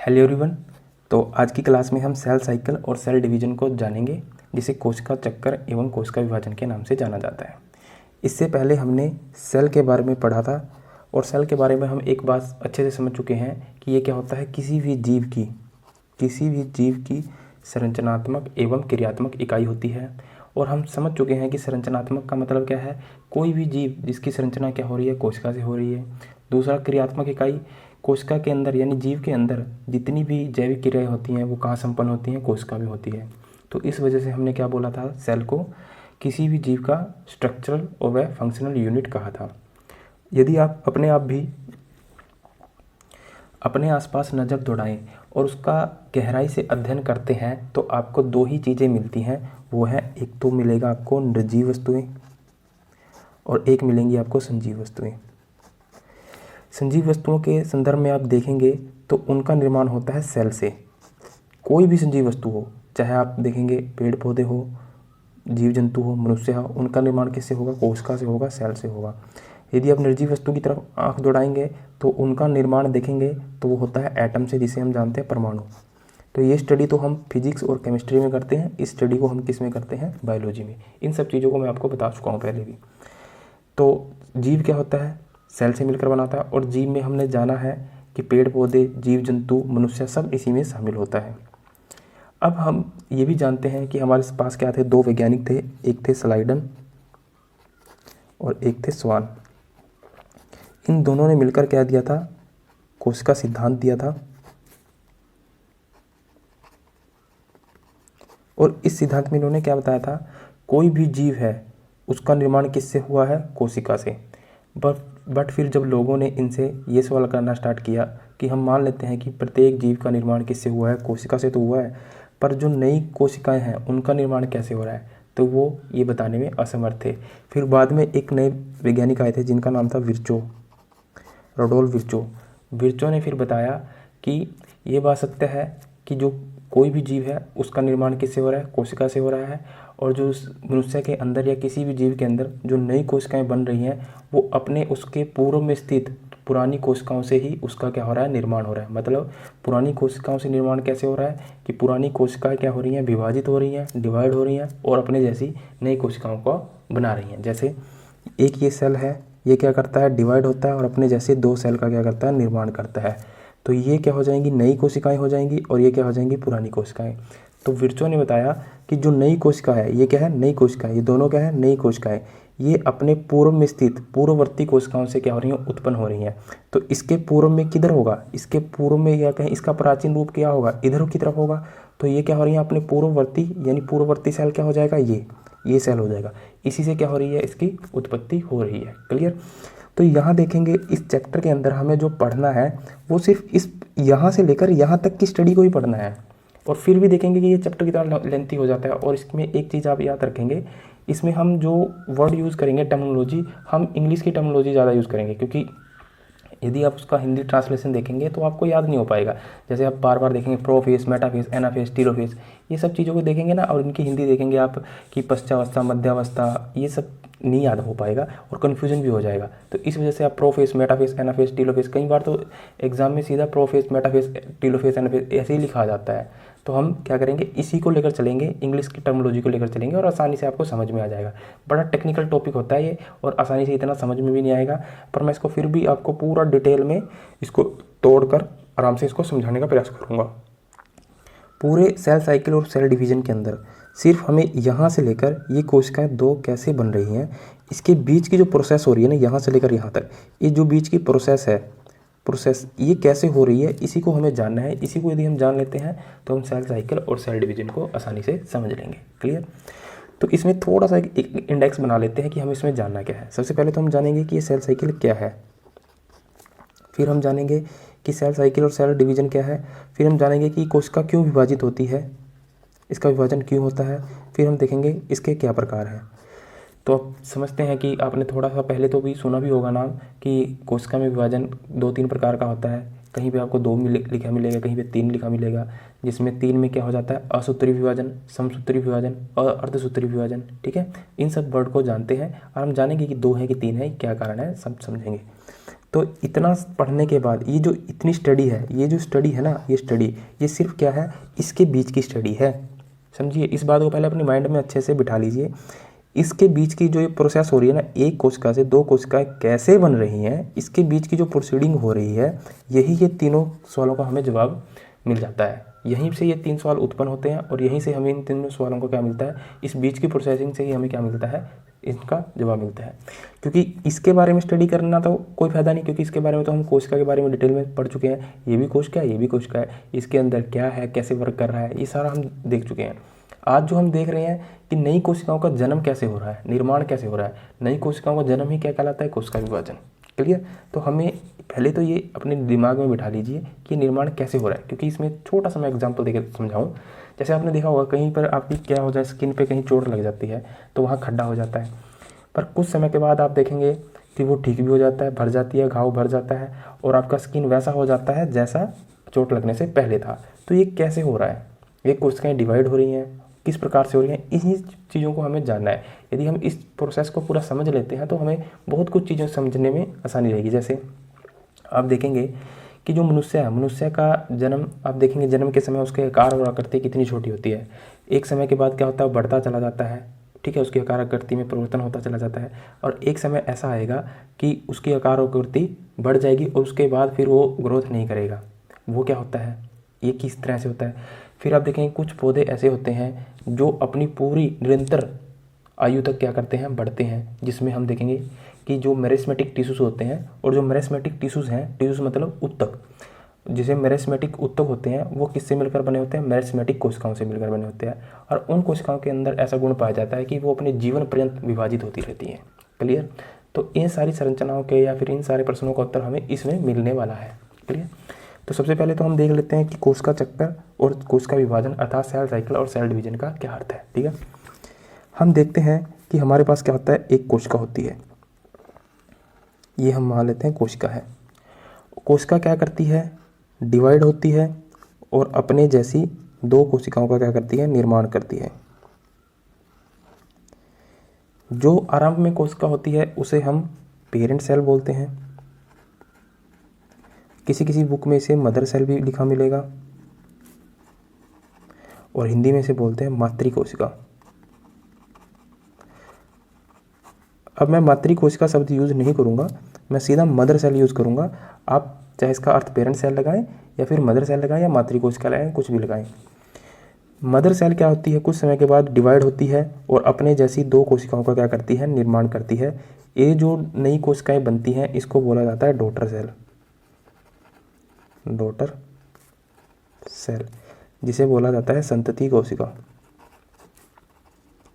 Hello everyone. तो आज की क्लास में हम सेल साइकिल और सेल डिवीजन को जानेंगे, जिसे कोशिका चक्कर एवं कोशिका विभाजन के नाम से जाना जाता है। इससे पहले हमने सेल के बारे में पढ़ा था और सेल के बारे में हम एक बात अच्छे से समझ चुके हैं कि ये क्या होता है। किसी भी जीव की संरचनात्मक एवं क्रियात्मक इकाई होती है। और हम समझ चुके हैं कि संरचनात्मक का मतलब क्या है, कोई भी जीव जिसकी संरचना क्या हो रही है, कोशिका से हो रही है। दूसरा, क्रियात्मक इकाई, कोशिका के अंदर यानी जीव के अंदर जितनी भी जैविक क्रियाएं होती हैं वो कहाँ संपन्न होती हैं, कोशिका में होती है। तो इस वजह से हमने क्या बोला था, सेल को किसी भी जीव का स्ट्रक्चरल और वह फंक्शनल यूनिट कहा था। यदि आप आप भी अपने आसपास नज़र दौड़ाएं और उसका गहराई से अध्ययन करते हैं तो आपको दो ही चीज़ें मिलती हैं। वो है, एक तो मिलेगा आपको निर्जीव वस्तुएं और एक मिलेंगी आपको संजीव वस्तुएं। संजीव वस्तुओं के संदर्भ में आप देखेंगे तो उनका निर्माण होता है सेल से। कोई भी संजीव वस्तु हो, चाहे आप देखेंगे पेड़ पौधे हो, जीव जंतु हो, मनुष्य हो, उनका निर्माण किससे होगा, कोशिका से होगा, सेल से होगा। यदि आप निर्जीव वस्तु की तरफ आंख दौड़ाएंगे तो उनका निर्माण देखेंगे तो वो होता है एटम से, जिसे हम जानते हैं परमाणु। तो ये स्टडी तो हम फिजिक्स और केमिस्ट्री में करते हैं, इस स्टडी को हम किस में करते हैं, बायोलॉजी में। इन सब चीज़ों को मैं आपको बता चुका हूँ पहले भी। तो जीव क्या होता है, सेल से मिलकर बनाता है। और जीव में हमने जाना है कि पेड़ पौधे, जीव जंतु, मनुष्य सब इसी में शामिल होता है। अब हम ये भी जानते हैं कि हमारे पास क्या थे, दो वैज्ञानिक थे, एक थे स्लाइडन और एक थे स्वान। इन दोनों ने मिलकर क्या दिया था, कोशिका सिद्धांत दिया था। और इस सिद्धांत में इन्होंने क्या बताया था, कोई भी जीव है उसका निर्माण किससे हुआ है, कोशिका से। बट फिर जब लोगों ने इनसे ये सवाल करना स्टार्ट किया कि हम मान लेते हैं कि प्रत्येक जीव का निर्माण किससे हुआ है, कोशिका से तो हुआ है, पर जो नई कोशिकाएं हैं उनका निर्माण कैसे हो रहा है, तो वो ये बताने में असमर्थ थे। फिर बाद में एक नए वैज्ञानिक आए थे जिनका नाम था रुडोल्फ विर्चो ने फिर बताया कि ये बात सत्य है कि जो कोई भी जीव है उसका निर्माण किससे हो रहा है, कोशिका से हो रहा है। और जो मनुष्य के अंदर या किसी भी जीव के अंदर जो नई कोशिकाएं बन रही हैं वो अपने उसके पूर्व में स्थित पुरानी कोशिकाओं से ही उसका क्या हो रहा है, निर्माण हो रहा है। मतलब पुरानी कोशिकाओं से निर्माण कैसे हो रहा है कि पुरानी कोशिकाएं क्या हो रही हैं, विभाजित हो रही हैं, डिवाइड हो रही हैं और अपने जैसी नई कोशिकाओं को बना रही हैं। जैसे एक ये सेल है, ये क्या करता है, डिवाइड होता है और अपने जैसे दो सेल का क्या करता है, निर्माण करता है। तो ये क्या हो जाएंगी, नई कोशिकाएं हो जाएंगी और ये क्या हो जाएंगी, पुरानी कोशिकाएं। तो विर्चो ने बताया कि जो नई कोशिका है ये क्या है, नई कोशिकाएं, ये दोनों क्या है, नई कोशिकाएं, ये अपने पूर्व में स्थित पूर्ववर्ती कोशिकाओं से क्या हो रही हैं, उत्पन्न हो रही हैं। तो इसके पूर्व में किधर होगा, इसके पूर्व में या कहीं इसका प्राचीन रूप क्या होगा, इधर की तरफ होगा। तो ये क्या हो रही है, अपने पूर्ववर्ती यानी पूर्ववर्ती सेल क्या हो जाएगा, ये सेल हो जाएगा। इसी से क्या हो रही है, इसकी उत्पत्ति हो रही है। क्लियर। तो यहाँ देखेंगे इस चैप्टर के अंदर हमें जो पढ़ना है वो सिर्फ इस यहाँ से लेकर यहाँ तक की स्टडी को ही पढ़ना है। और फिर भी देखेंगे कि ये चैप्टर कितना लेंथी हो जाता है। और इसमें एक चीज़ आप याद रखेंगे, इसमें हम जो वर्ड यूज़ करेंगे, टर्मिनोलॉजी, हम इंग्लिश की टर्मिनोलॉजी ज़्यादा यूज़ करेंगे, क्योंकि यदि आप उसका हिंदी ट्रांसलेशन देखेंगे तो आपको याद नहीं हो पाएगा। जैसे आप बार बार देखेंगे प्रोफेस, मेटाफेस, एनाफेस, टीलोफेस, ये सब चीज़ों को देखेंगे ना, और इनकी हिंदी देखेंगे आप कि पश्चावस्था, मध्यावस्था, ये सब नहीं याद हो पाएगा और कन्फ्यूजन भी हो जाएगा। तो इस वजह से आप प्रोफेस, मेटाफेस, एनाफेस, टीलोफेस, कई बार तो एग्जाम में सीधा प्रोफेस, मेटाफेस, टीलोफेस, एनाफेस ऐसे ही लिखा जाता है। तो हम क्या करेंगे, इसी को लेकर चलेंगे, इंग्लिश की टर्मिनोलॉजी को लेकर चलेंगे और आसानी से आपको समझ में आ जाएगा। बड़ा टेक्निकल टॉपिक होता है ये और आसानी से इतना समझ में भी नहीं आएगा, पर मैं इसको फिर भी आपको पूरा डिटेल में इसको तोड़कर आराम से इसको समझाने का प्रयास करूँगा। पूरे सेल साइकिल और सेल डिवीजन के अंदर सिर्फ हमें यहाँ से लेकर ये कोशिकाएं दो कैसे बन रही हैं, इसके बीच की जो प्रोसेस हो रही है ना, यहाँ से लेकर यहाँ तक, ये जो बीच की प्रोसेस ये कैसे हो रही है, इसी को हमें जानना है। इसी को यदि हम जान लेते हैं तो हम सेल साइकिल और सेल डिवीजन को आसानी से समझ लेंगे। क्लियर। तो इसमें थोड़ा सा एक इंडेक्स बना लेते हैं कि हमें इसमें जानना क्या है। सबसे पहले तो हम जानेंगे कि ये सेल साइकिल क्या है, फिर हम जानेंगे कि सेल साइकिल और सेल डिवीजन क्या है, फिर हम जानेंगे कि कोशिका क्यों विभाजित होती है, इसका विभाजन क्यों होता है, फिर हम देखेंगे इसके क्या प्रकार हैं। तो आप समझते हैं कि आपने थोड़ा सा पहले तो भी सुना भी होगा नाम कि कोशिका में विभाजन 2-3 प्रकार का होता है। कहीं पे आपको 2 लिखा मिलेगा, कहीं पे 3 लिखा मिलेगा, जिसमें 3 में क्या हो जाता है, असूत्री विभाजन, समसूत्री विभाजन और अर्धसूत्री विभाजन। ठीक है, इन सब वर्ड को जानते हैं और हम जानेंगे कि 2 है कि 3 है, क्या कारण है, सब समझेंगे। तो इतना पढ़ने के बाद ये जो इतनी स्टडी है, ये जो स्टडी है ना, ये स्टडी ये सिर्फ क्या है, इसके बीच की स्टडी है। समझिए, इस बात को पहले अपने माइंड में अच्छे से बिठा लीजिए। इसके बीच की जो ये प्रोसेस हो रही है ना, एक कोशिका से दो कोशिकाएं कैसे बन रही हैं, इसके बीच की जो प्रोसीडिंग हो रही है, यही ये तीनों सवालों का हमें जवाब मिल जाता है। यहीं से ये 3 सवाल उत्पन्न होते हैं और यहीं से हमें इन 3 सवालों को क्या मिलता है, इस बीच की प्रोसेसिंग से ही हमें क्या मिलता है, इसका जवाब मिलता है। क्योंकि इसके बारे में स्टडी करना तो कोई फायदा नहीं, क्योंकि इसके बारे में तो हम कोशिका के बारे में डिटेल में पढ़ चुके हैं। ये भी कोशिका है, ये भी कोशिका है, इसके अंदर क्या है, कैसे वर्क कर रहा है, ये सारा हम देख चुके हैं। आज जो हम देख रहे हैं कि नई कोशिकाओं का जन्म कैसे हो रहा है, निर्माण कैसे हो रहा है। नई कोशिकाओं का जन्म ही क्या कहलाता है, कोशिका विभाजन। क्लियर? तो हमें पहले तो ये अपने दिमाग में बिठा लीजिए कि निर्माण कैसे हो रहा है, क्योंकि इसमें छोटा सा मैं एग्जाम्पल देकर समझाऊँ। जैसे आपने देखा होगा कहीं पर आपकी क्या हो जाए, स्किन पे कहीं चोट लग जाती है तो वहाँ खड्डा हो जाता है, पर कुछ समय के बाद आप देखेंगे कि वो ठीक भी हो जाता है, भर जाती है, घाव भर जाता है और आपका स्किन वैसा हो जाता है जैसा चोट लगने से पहले था। तो ये कैसे हो रहा है, ये कोशिकाएं डिवाइड हो रही हैं, किस प्रकार से हो रही हैं, इन्हीं चीज़ों को हमें जानना है। यदि हम इस प्रोसेस को पूरा समझ लेते हैं तो हमें बहुत कुछ चीज़ें समझने में आसानी रहेगी। जैसे आप देखेंगे कि जो मनुष्य है, मनुष्य का जन्म आप देखेंगे, जन्म के समय उसके आकार और आकृति कितनी छोटी होती है। एक समय के बाद क्या होता है, बढ़ता चला जाता है, ठीक है, उसकी आकार आकृति में परिवर्तन होता चला जाता है। और एक समय ऐसा आएगा कि उसकी आकार आकृति बढ़ जाएगी और उसके बाद फिर वो ग्रोथ नहीं करेगा। वो क्या होता है, ये किस तरह से होता है। फिर आप देखेंगे कुछ पौधे ऐसे होते हैं जो अपनी पूरी निरंतर आयु तक क्या करते हैं, बढ़ते हैं, जिसमें हम देखेंगे कि जो मेरिस्मेटिक टिश्यूज होते हैं, और जो मेरिस्मेटिक टिश्यूज हैं, टिश्यूज मतलब उत्तक, जिसे मेरिस्मेटिक उत्तक होते हैं, वो किससे मिलकर बने होते हैं, मेरिस्मेटिक कोशिकाओं से मिलकर बने होते हैं। और उन कोशिकाओं के अंदर ऐसा गुण पाया जाता है कि वो अपने जीवन पर्यंत विभाजित होती रहती हैं। क्लियर? तो इन सारी संरचनाओं के या फिर इन सारे प्रश्नों का उत्तर हमें इसमें मिलने वाला है। क्लियर? तो सबसे पहले तो हम देख लेते हैं कि कोशिका चक्कर और कोशिका विभाजन अर्थात सेल साइकिल और सेल डिवीजन का क्या अर्थ है। ठीक है, हम देखते हैं कि हमारे पास क्या होता है, एक कोशिका होती है, ये हम मान लेते हैं कोशिका है। कोशिका क्या करती है, डिवाइड होती है और अपने जैसी दो कोशिकाओं का क्या करती है, निर्माण करती है। जो आरंभ में कोशिका होती है उसे हम पेरेंट सेल बोलते हैं। किसी किसी बुक में इसे मदर सेल भी लिखा मिलेगा और हिंदी में इसे बोलते हैं मातृकोशिका। अब मैं मातृकोशिका शब्द यूज़ नहीं करूँगा, मैं सीधा मदर सेल यूज़ करूँगा। आप चाहे इसका अर्थ पेरेंट सेल लगाएं या फिर मदर सेल लगाएं या मातृकोशिका लगाएं, कुछ भी लगाएं। मदर सेल क्या होती है, कुछ समय के बाद डिवाइड होती है और अपने जैसी दो कोशिकाओं का क्या करती है, निर्माण करती है। ये जो नई कोशिकाएं बनती हैं इसको बोला जाता है डॉटर सेल, डॉटर सेल, जिसे बोला जाता है संतति कोशिका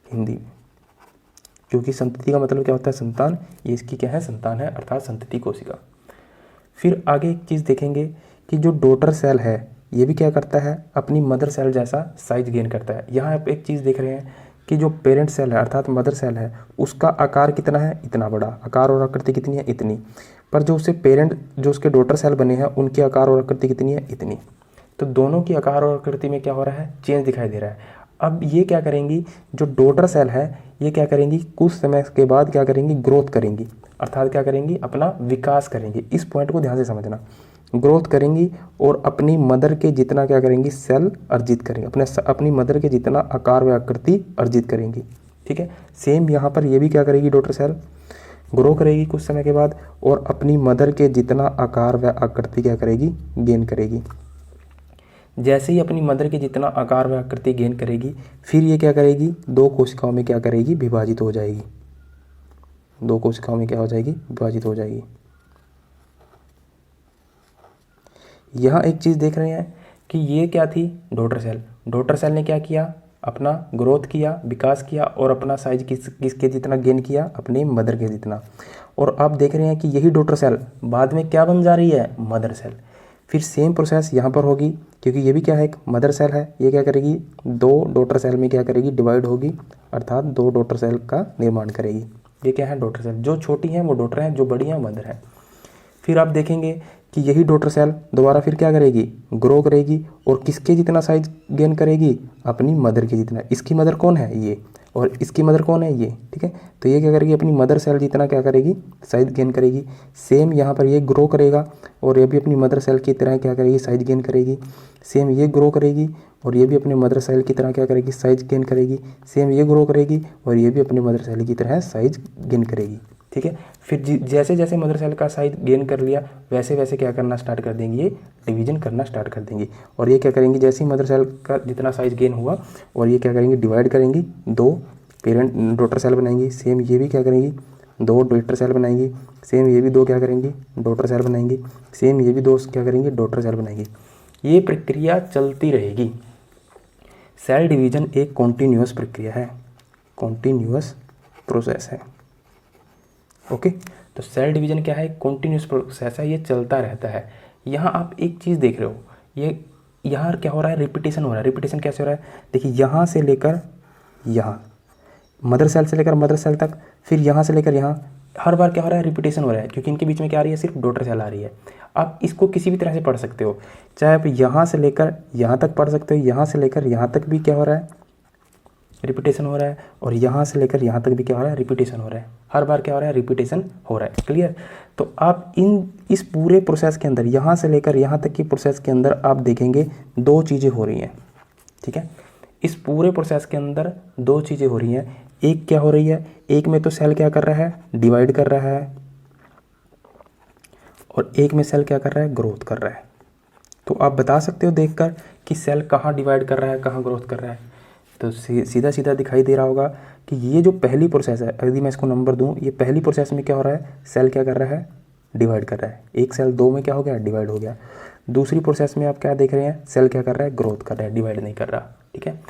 हिंदी में, क्योंकि संतति का मतलब क्या होता है, संतान। ये इसकी क्या है, संतान है, अर्थात संतति कोशिका। फिर आगे एक चीज़ देखेंगे कि जो डॉटर सेल है ये भी क्या करता है, अपनी मदर सेल जैसा साइज गेन करता है। यहाँ आप एक चीज़ देख रहे हैं कि जो पेरेंट सेल है अर्थात मदर सेल है उसका आकार कितना है, इतना बड़ा, आकार और आकृति कितनी है, इतनी। पर जो उससे पेरेंट, जो उसके डॉटर सेल बने हैं उनकी आकार और आकृति कितनी है, इतनी। तो दोनों की आकार और आकृति में क्या हो रहा है, चेंज दिखाई दे रहा है। अब ये क्या करेंगी, जो डॉटर सेल है ये क्या करेंगी, कुछ समय के बाद क्या करेंगी, ग्रोथ करेंगी, अर्थात क्या करेंगी, अपना विकास करेंगी। इस पॉइंट को ध्यान से समझना, ग्रोथ करेंगी और अपनी मदर के जितना क्या करेंगी, सेल अर्जित करेंगे, अपनी मदर के जितना आकार व आकृति अर्जित करेंगी। ठीक है, सेम यहाँ पर ये भी क्या करेगी, डॉटर सेल ग्रो करेगी कुछ समय के बाद और अपनी मदर के जितना आकार व आकृति क्या करेगी, गेन करेगी। जैसे ही अपनी मदर के जितना आकार व आकृति गेन करेगी फिर ये क्या करेगी, दो कोशिकाओं में क्या करेगी, विभाजित हो जाएगी। दो कोशिकाओं में क्या हो जाएगी, विभाजित हो जाएगी। यहाँ एक चीज़ देख रहे हैं कि ये क्या थी, डॉटर सेल। डॉटर सेल ने क्या किया, अपना ग्रोथ किया, विकास किया और अपना साइज किसके जितना गेन किया, अपने मदर के जितना। और आप देख रहे हैं कि यही डॉटर सेल बाद में क्या बन जा रही है, मदर सेल। फिर सेम प्रोसेस यहाँ पर होगी, क्योंकि ये भी क्या है, एक मदर सेल है। ये क्या करेगी, दो डॉटर सेल में क्या करेगी, डिवाइड होगी, अर्थात दो डॉटर सेल का निर्माण करेगी। ये क्या है, डॉटर सेल। जो छोटी हैं वो डॉटर हैं, जो बड़ी हैं मदर है। फिर आप देखेंगे कि यही डॉटर सेल दोबारा फिर क्या करेगी, ग्रो करेगी और किसके जितना साइज गेन करेगी, अपनी मदर के जितना। इसकी मदर कौन है, ये। और इसकी मदर कौन है, ये, ठीक है। तो ये क्या करेगी, अपनी मदर सेल जितना क्या करेगी, साइज गेन करेगी। सेम यहाँ पर ये ग्रो करेगा और ये भी अपनी मदर सेल की तरह क्या करेगी, साइज गेन करेगी। सेम ये ग्रो करेगी और ये भी अपने मदर सेल की तरह क्या करेगी, साइज गेन करेगी। सेम ये ग्रो करेगी और ये भी अपने मदर सेल की तरह साइज गेन करेगी, ठीक है। फिर जैसे जैसे मदर सेल का साइज गेन कर लिया वैसे वैसे क्या करना स्टार्ट कर देंगी, ये डिवीजन करना स्टार्ट कर देंगी। और ये क्या करेंगी, जैसे ही मदर सेल का जितना साइज गेन हुआ और ये क्या करेंगी, डिवाइड करेंगी, 2 पेरेंट डॉटर सेल बनाएंगी। सेम ये भी क्या करेंगी, 2 डॉटर सेल बनाएंगी। सेम ये भी 2 क्या करेंगी, डॉटर सेल बनाएंगी। सेम ये भी 2 क्या करेंगी, डॉटर सेल बनाएंगी। ये प्रक्रिया चलती रहेगी। सेल डिवीजन एक कॉन्टिन्यूअस प्रक्रिया है, कॉन्टिन्यूअस प्रोसेस है। ओके, तो सेल डिवीजन क्या है, कॉन्टिन्यूअस प्रोसेस है, ये चलता रहता है। यहाँ आप एक चीज़ देख रहे हो, ये यहाँ क्या हो रहा है, रिपीटेशन हो रहा है। रिपीटेशन कैसे हो रहा है, देखिए यहाँ से लेकर यहाँ, मदर सेल से लेकर मदर सेल तक, फिर यहाँ से लेकर यहाँ, हर बार क्या हो रहा है, रिपीटेशन हो रहा है, क्योंकि इनके बीच में क्या आ रही है, सिर्फ डॉटर सेल आ रही है। आप इसको किसी भी तरह से पढ़ सकते हो, चाहे आप यहाँ से लेकर यहाँ तक पढ़ सकते हो, यहाँ से लेकर यहाँ तक भी क्या हो रहा है, रिपीटेशन हो रहा है, और यहाँ से लेकर यहाँ तक भी क्या हो रहा है, रिपीटेशन हो रहा है। हर बार क्या हो रहा है, रिपीटेशन हो रहा है। क्लियर। तो आप इस पूरे प्रोसेस के अंदर, यहाँ से लेकर यहाँ तक की प्रोसेस के अंदर आप देखेंगे 2 चीज़ें हो रही हैं, ठीक है। इस पूरे प्रोसेस के अंदर 2 चीज़ें हो रही हैं। एक क्या हो रही है, एक में तो सेल क्या कर रहा है, डिवाइड कर रहा है, और एक में सेल क्या कर रहा है, ग्रोथ कर रहा है। तो आप बता सकते हो देखकर कि सेल कहाँ डिवाइड कर रहा है, कहाँ ग्रोथ कर रहा है। तो सीधा सीधा दिखाई दे रहा होगा कि ये जो पहली प्रोसेस है, यदि मैं इसको नंबर दूं, ये पहली प्रोसेस में क्या हो रहा है, सेल क्या कर रहा है, डिवाइड कर रहा है। एक सेल 2 में क्या हो गया, डिवाइड हो गया। दूसरी प्रोसेस में आप क्या देख रहे हैं, सेल क्या कर रहा है, ग्रोथ कर रहा है, डिवाइड नहीं कर रहा, ठीक है।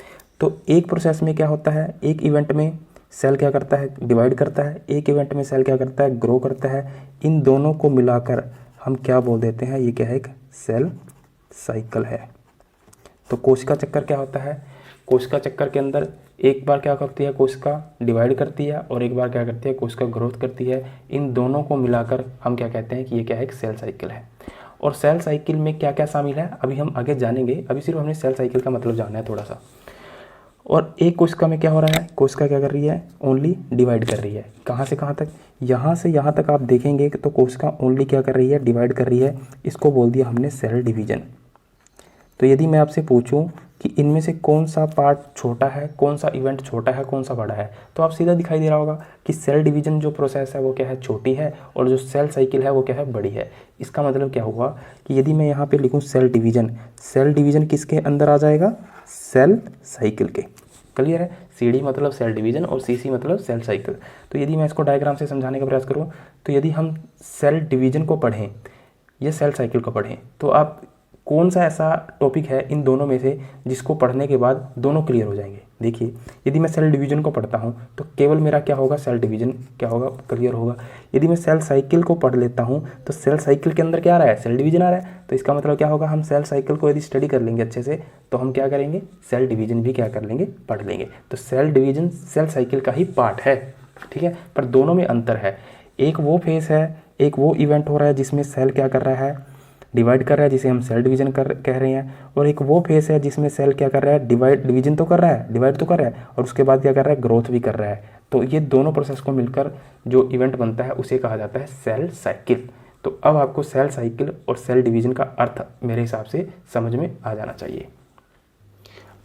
तो एक प्रोसेस में क्या होता है, एक इवेंट में सेल क्या करता है, डिवाइड करता है, एक इवेंट में सेल क्या करता है, ग्रो करता है। इन दोनों को मिलाकर हम क्या बोल देते हैं, ये क्या है, एक सेल साइकिल है। तो कोशिका चक्कर क्या होता है, कोशिका चक्कर के अंदर एक बार क्या करती है, कोशिका डिवाइड करती है, और एक बार क्या करती है, कोशिका ग्रोथ करती है। इन दोनों को मिलाकर हम क्या कहते हैं कि ये क्या है, एक सेल साइकिल है। और सेल साइकिल में क्या क्या शामिल है अभी हम आगे जानेंगे, अभी सिर्फ हमने सेल साइकिल का मतलब जानना है थोड़ा सा। और एक कोशिका में क्या हो रहा है, कोशिका क्या कर रही है, ओनली डिवाइड कर रही है। कहाँ से कहाँ तक, यहाँ से यहाँ तक आप देखेंगे तो कोशिका ओनली क्या कर रही है, डिवाइड कर रही है। इसको बोल दिया हमने सेल डिवीजन। तो यदि मैं आपसे पूछूं कि इनमें से कौन सा पार्ट छोटा है, कौन सा इवेंट छोटा है, कौन सा बड़ा है, तो आप सीधा दिखाई दे रहा होगा कि सेल डिवीजन जो प्रोसेस है वो क्या है, छोटी है, और जो सेल साइकिल है वो क्या है, बड़ी है। इसका मतलब क्या हुआ कि यदि मैं यहाँ पे लिखूँ सेल डिवीजन, सेल डिवीजन किसके अंदर आ जाएगा, सेल साइकिल के। क्लियर है। CD मतलब सेल डिवीजन और CC मतलब सेल साइकिल। तो यदि मैं इसको डायग्राम से समझाने का प्रयास करूँ, तो यदि हम सेल डिवीजन को पढ़ें या सेल साइकिल को पढ़ें, तो आप कौन सा ऐसा टॉपिक है इन दोनों में से जिसको पढ़ने के बाद दोनों क्लियर हो जाएंगे। देखिए, यदि मैं सेल डिवीजन को पढ़ता हूँ तो केवल मेरा क्या होगा, सेल डिवीजन क्या होगा, क्लियर होगा। यदि मैं सेल साइकिल को पढ़ लेता हूँ तो सेल साइकिल के अंदर क्या आ रहा है, सेल डिवीजन आ रहा है। तो इसका मतलब क्या होगा, हम सेल साइकिल को यदि स्टडी कर लेंगे अच्छे से तो हम क्या करेंगे, सेल डिवीजन भी क्या कर लेंगे, पढ़ लेंगे। तो सेल डिवीजन सेल साइकिल का ही पार्ट है, ठीक है। पर दोनों में अंतर है। एक वो फेस है, एक वो इवेंट हो रहा है जिसमें सेल क्या कर रहा है, डिवाइड कर रहा है, जिसे हम सेल डिवीजन कह रहे हैं। और एक वो फेस है जिसमें सेल क्या कर रहा है, डिवीजन तो कर रहा है, डिवाइड तो कर रहा है, और उसके बाद क्या कर रहा है, ग्रोथ भी कर रहा है। तो ये दोनों प्रोसेस को मिलकर जो इवेंट बनता है उसे कहा जाता है सेल साइकिल। तो अब आपको सेल साइकिल और सेल डिवीजन का अर्थ मेरे हिसाब से समझ में आ जाना चाहिए।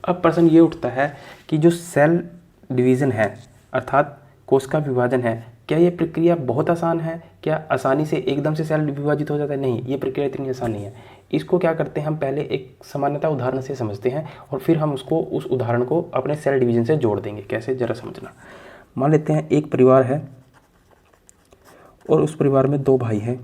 अब प्रश्न ये उठता है कि जो सेल डिवीजन है अर्थात कोशिका विभाजन है, क्या ये प्रक्रिया बहुत आसान है, क्या आसानी से एकदम से सेल विभाजित हो जाता है? नहीं, ये प्रक्रिया इतनी आसान नहीं है। इसको क्या करते हैं, हम पहले एक सामान्यता उदाहरण से समझते हैं और फिर हम उस उदाहरण को अपने सेल डिवीजन से जोड़ देंगे। कैसे, जरा समझना। मान लेते हैं एक परिवार है और उस परिवार में 2 भाई हैं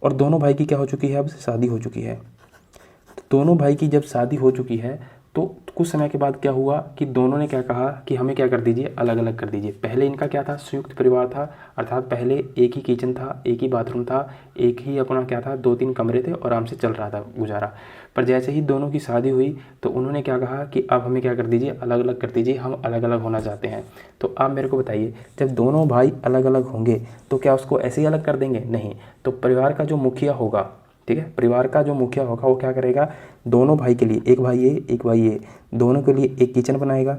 और दोनों भाई की क्या हो चुकी है, अब शादी हो चुकी है। तो दोनों भाई की जब शादी हो चुकी है तो कुछ समय के बाद क्या हुआ कि दोनों ने क्या कहा कि हमें क्या कर दीजिए, अलग अलग कर दीजिए। पहले इनका क्या था, संयुक्त परिवार था, अर्थात पहले एक ही किचन था, एक ही बाथरूम था, एक ही अपना क्या था, 2-3 कमरे थे और आराम से चल रहा था गुजारा। पर जैसे ही दोनों की शादी हुई तो उन्होंने क्या कहा कि अब हमें क्या कर दीजिए, अलग अलग कर दीजिए, हम अलग अलग होना चाहते हैं। तो आप मेरे को बताइए, जब दोनों भाई अलग अलग होंगे तो क्या उसको ऐसे ही अलग कर देंगे? नहीं। तो परिवार का जो मुखिया होगा, ठीक है, परिवार का जो मुखिया होगा वो क्या करेगा, दोनों भाई के लिए, एक भाई ये एक भाई ये, दोनों के लिए एक किचन बनाएगा,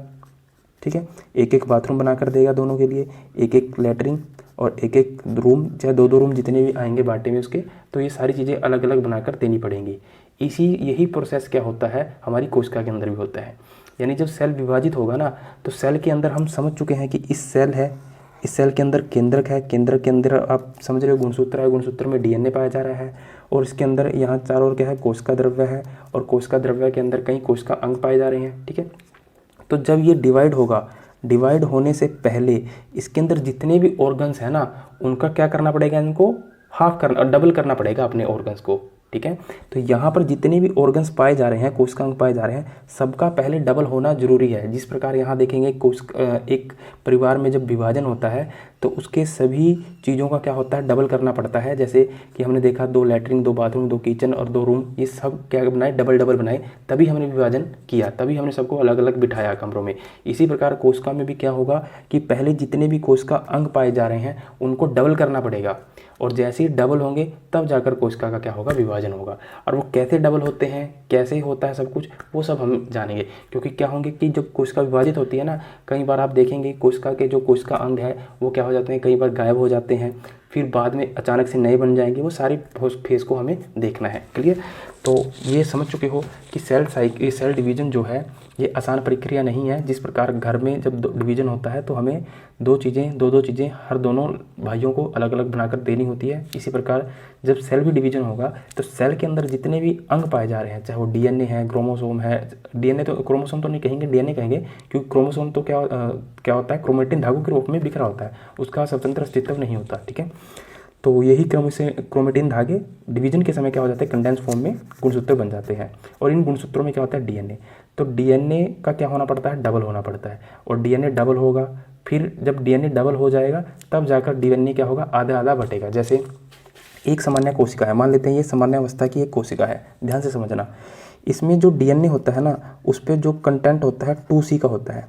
ठीक है। एक एक बाथरूम बना कर देगा दोनों के लिए, एक एक लेटरिन और एक एक रूम, चाहे दो दो रूम जितने भी आएंगे बाटे में उसके, तो ये सारी चीज़ें अलग अलग बनाकर देनी पड़ेंगी। यही प्रोसेस क्या होता है हमारी कोशिका के अंदर भी होता है। यानी जब सेल विभाजित होगा ना, तो सेल के अंदर हम समझ चुके हैं कि इस सेल है, इस सेल के अंदर केंद्रक है, केंद्रक के अंदर आप समझ रहे हो गुणसूत्र है, गुणसूत्र में डीएनए पाया जा रहा है, और इसके अंदर यहाँ चारों ओर क्या है, कोशिका द्रव्य है, और कोशिका द्रव्य के अंदर कई कोशिका अंग पाए जा रहे हैं, ठीक है। तो जब ये डिवाइड होगा, डिवाइड होने से पहले इसके अंदर जितने भी ऑर्गन्स हैं ना, उनका क्या करना पड़ेगा, इनको हाफ करना, डबल करना पड़ेगा अपने ऑर्गन्स को, ठीक है। तो यहाँ पर जितने भी ऑर्गन्स पाए जा रहे हैं, कोशिकांग पाए जा रहे हैं, सबका पहले डबल होना जरूरी है। जिस प्रकार यहाँ देखेंगे एक परिवार में जब विभाजन होता है तो उसके सभी चीज़ों का क्या होता है, डबल करना पड़ता है। जैसे कि हमने देखा 2 लैट्रिन, 2 बाथरूम, 2 किचन और 2 रूम, ये सब क्या बनाए, डबल डबल बनाए, तभी हमने विभाजन किया, तभी हमने सबको अलग अलग बिठाया कमरों में। इसी प्रकार कोशिका में भी क्या होगा कि पहले जितने भी कोशिका अंग पाए जा रहे हैं उनको डबल करना पड़ेगा, और जैसे ही डबल होंगे तब जाकर कोशिका का क्या होगा, विभाजन होगा। और वो कैसे डबल होते हैं, कैसे होता है सब कुछ, वो सब हम जानेंगे। क्योंकि क्या होंगे कि जब कोशिका विभाजित होती है ना, कई बार आप देखेंगे कोशिका के जो कोशिका अंग है वो क्या हो जाते हैं, कई बार गायब हो जाते हैं, फिर बाद में अचानक से नए बन जाएंगे। वो सारी फेस को हमें देखना है, क्लियर। तो ये समझ चुके हो कि सेल डिवीज़न जो है ये आसान प्रक्रिया नहीं है। जिस प्रकार घर में जब डिवीज़न होता है तो हमें दो दो चीज़ें हर दोनों भाइयों को अलग अलग बनाकर देनी होती है। इसी प्रकार जब सेल भी डिवीज़न होगा तो सेल के अंदर जितने भी अंग पाए जा रहे हैं, चाहे वो डीएनए है, क्रोमोसोम है, डीएनए तो क्रोमोसोम तो नहीं कहेंगे, डीएनए कहेंगे, क्योंकि क्रोमोसोम तो क्या होता है, क्रोमेटिन धागों के रूप में बिखरा होता है, उसका स्वतंत्र अस्तित्व नहीं होता, ठीक है। तो यही क्रम से क्रोमेटिन धागे डिवीजन के समय क्या हो जाता है, कंडेंस फॉर्म में गुणसूत्र बन जाते हैं, और इन गुणसूत्रों में क्या होता है, डीएनए। तो डीएनए का क्या होना पड़ता है, डबल होना पड़ता है, और डीएनए डबल होगा, फिर जब डीएनए डबल हो जाएगा तब जाकर डीएनए क्या होगा, आधा आधा बटेगा। जैसे एक सामान्य कोशिका है, मान लेते हैं ये सामान्य अवस्था की एक कोशिका है, ध्यान से समझना। इसमें जो डीएनए होता है ना, उस पर जो कंटेंट होता है 2C का होता है।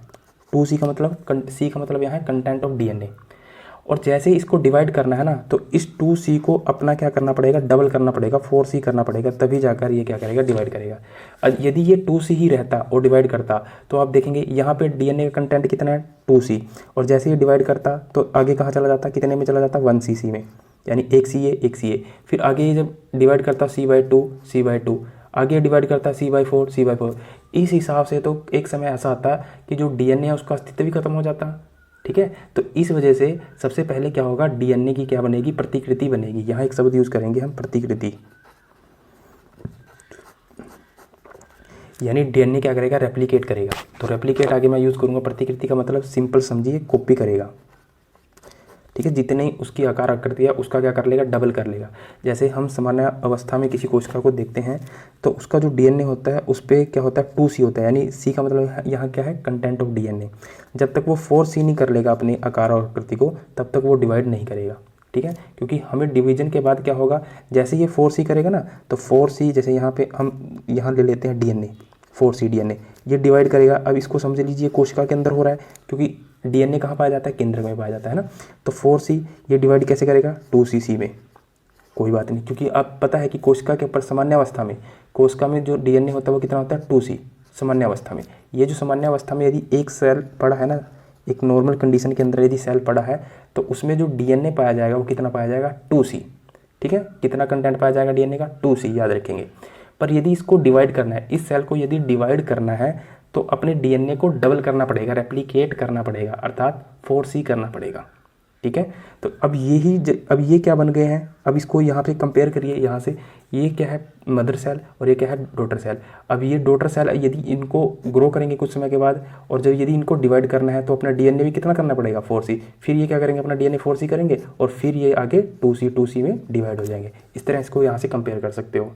2C का मतलब, सी का मतलब यहाँ है कंटेंट ऑफ डीएनए। और जैसे ही इसको डिवाइड करना है ना, तो इस 2C को अपना क्या करना पड़ेगा, डबल करना पड़ेगा, 4C करना पड़ेगा, तभी जाकर ये क्या करेगा, डिवाइड करेगा। यदि ये 2C ही रहता और डिवाइड करता तो आप देखेंगे यहाँ पे डीएनए का कंटेंट कितना है, 2C, और जैसे ही डिवाइड करता तो आगे कहाँ चला जाता, कितने में चला जाता, 1cc में, यानी एक CA। फिर आगे जब डिवाइड करता C/2, आगे डिवाइड करता C/4। इस हिसाब से तो एक समय ऐसा आता कि जो डीएनए है उसका अस्तित्व भी खत्म हो जाता, ठीक है। तो इस वजह से सबसे पहले क्या होगा, डीएनए की क्या बनेगी, प्रतिकृति बनेगी। यहाँ एक शब्द यूज करेंगे हम, प्रतिकृति। यानी डीएनए क्या करेगा, रेप्लिकेट करेगा। तो रेप्लिकेट आगे मैं यूज करूँगा, प्रतिकृति का मतलब सिंपल समझिए, कॉपी करेगा, ठीक है। जितने ही उसकी आकार आकृति है उसका क्या कर लेगा, डबल कर लेगा। जैसे हम सामान्य अवस्था में किसी कोशिका को देखते हैं तो उसका जो डीएनए होता है उस पर क्या होता है, 2C होता है, यानी C का मतलब यहाँ क्या है, कंटेंट ऑफ डीएनए। जब तक वो 4C नहीं कर लेगा अपने आकार और आकृति को, तब तक वो डिवाइड नहीं करेगा, ठीक है। क्योंकि हमें डिवीजन के बाद क्या होगा, जैसे ये 4C करेगा ना, तो 4C जैसे यहाँ पे हम यहाँ ले लेते हैं डीएनए, 4C डीएनए, ये डिवाइड करेगा। अब इसको समझ लीजिए कोशिका के अंदर हो रहा है, क्योंकि डीएनए कहाँ पाया जाता है, केंद्र में पाया जाता है ना। तो 4C ये डिवाइड कैसे करेगा, 2cc में, कोई बात नहीं, क्योंकि आप पता है कि कोशिका के ऊपर सामान्य अवस्था में, कोशिका में जो डीएनए होता है वो कितना होता है, 2C सामान्य अवस्था में। ये जो सामान्य अवस्था में यदि एक सेल पड़ा है ना, एक नॉर्मल कंडीशन के अंदर यदि सेल पड़ा है तो उसमें जो डीएनए पाया जाएगा वो कितना पाया जाएगा, 2C, ठीक है। कितना कंटेंट पाया जाएगा डीएनए का, 2C, याद रखेंगे। पर यदि इसको डिवाइड करना है, इस सेल को यदि डिवाइड करना है तो अपने डीएनए को डबल करना पड़ेगा, रेप्लिकेट करना पड़ेगा, अर्थात 4C करना पड़ेगा, ठीक है। तो अब ये क्या बन गए हैं, अब इसको यहाँ पे कंपेयर करिए, यहाँ से ये क्या है, मदर सेल, और ये क्या है, डॉटर सेल। अब ये डॉटर सेल यदि इनको ग्रो करेंगे कुछ समय के बाद, और जब यदि इनको डिवाइड करना है तो अपना डीएनए भी कितना करना पड़ेगा, 4C। फिर ये क्या करेंगे, अपना डीएनए 4C करेंगे, और फिर ये आगे 2C में डिवाइड हो जाएंगे। इस तरह इसको यहाँ से कंपेयर कर सकते हो।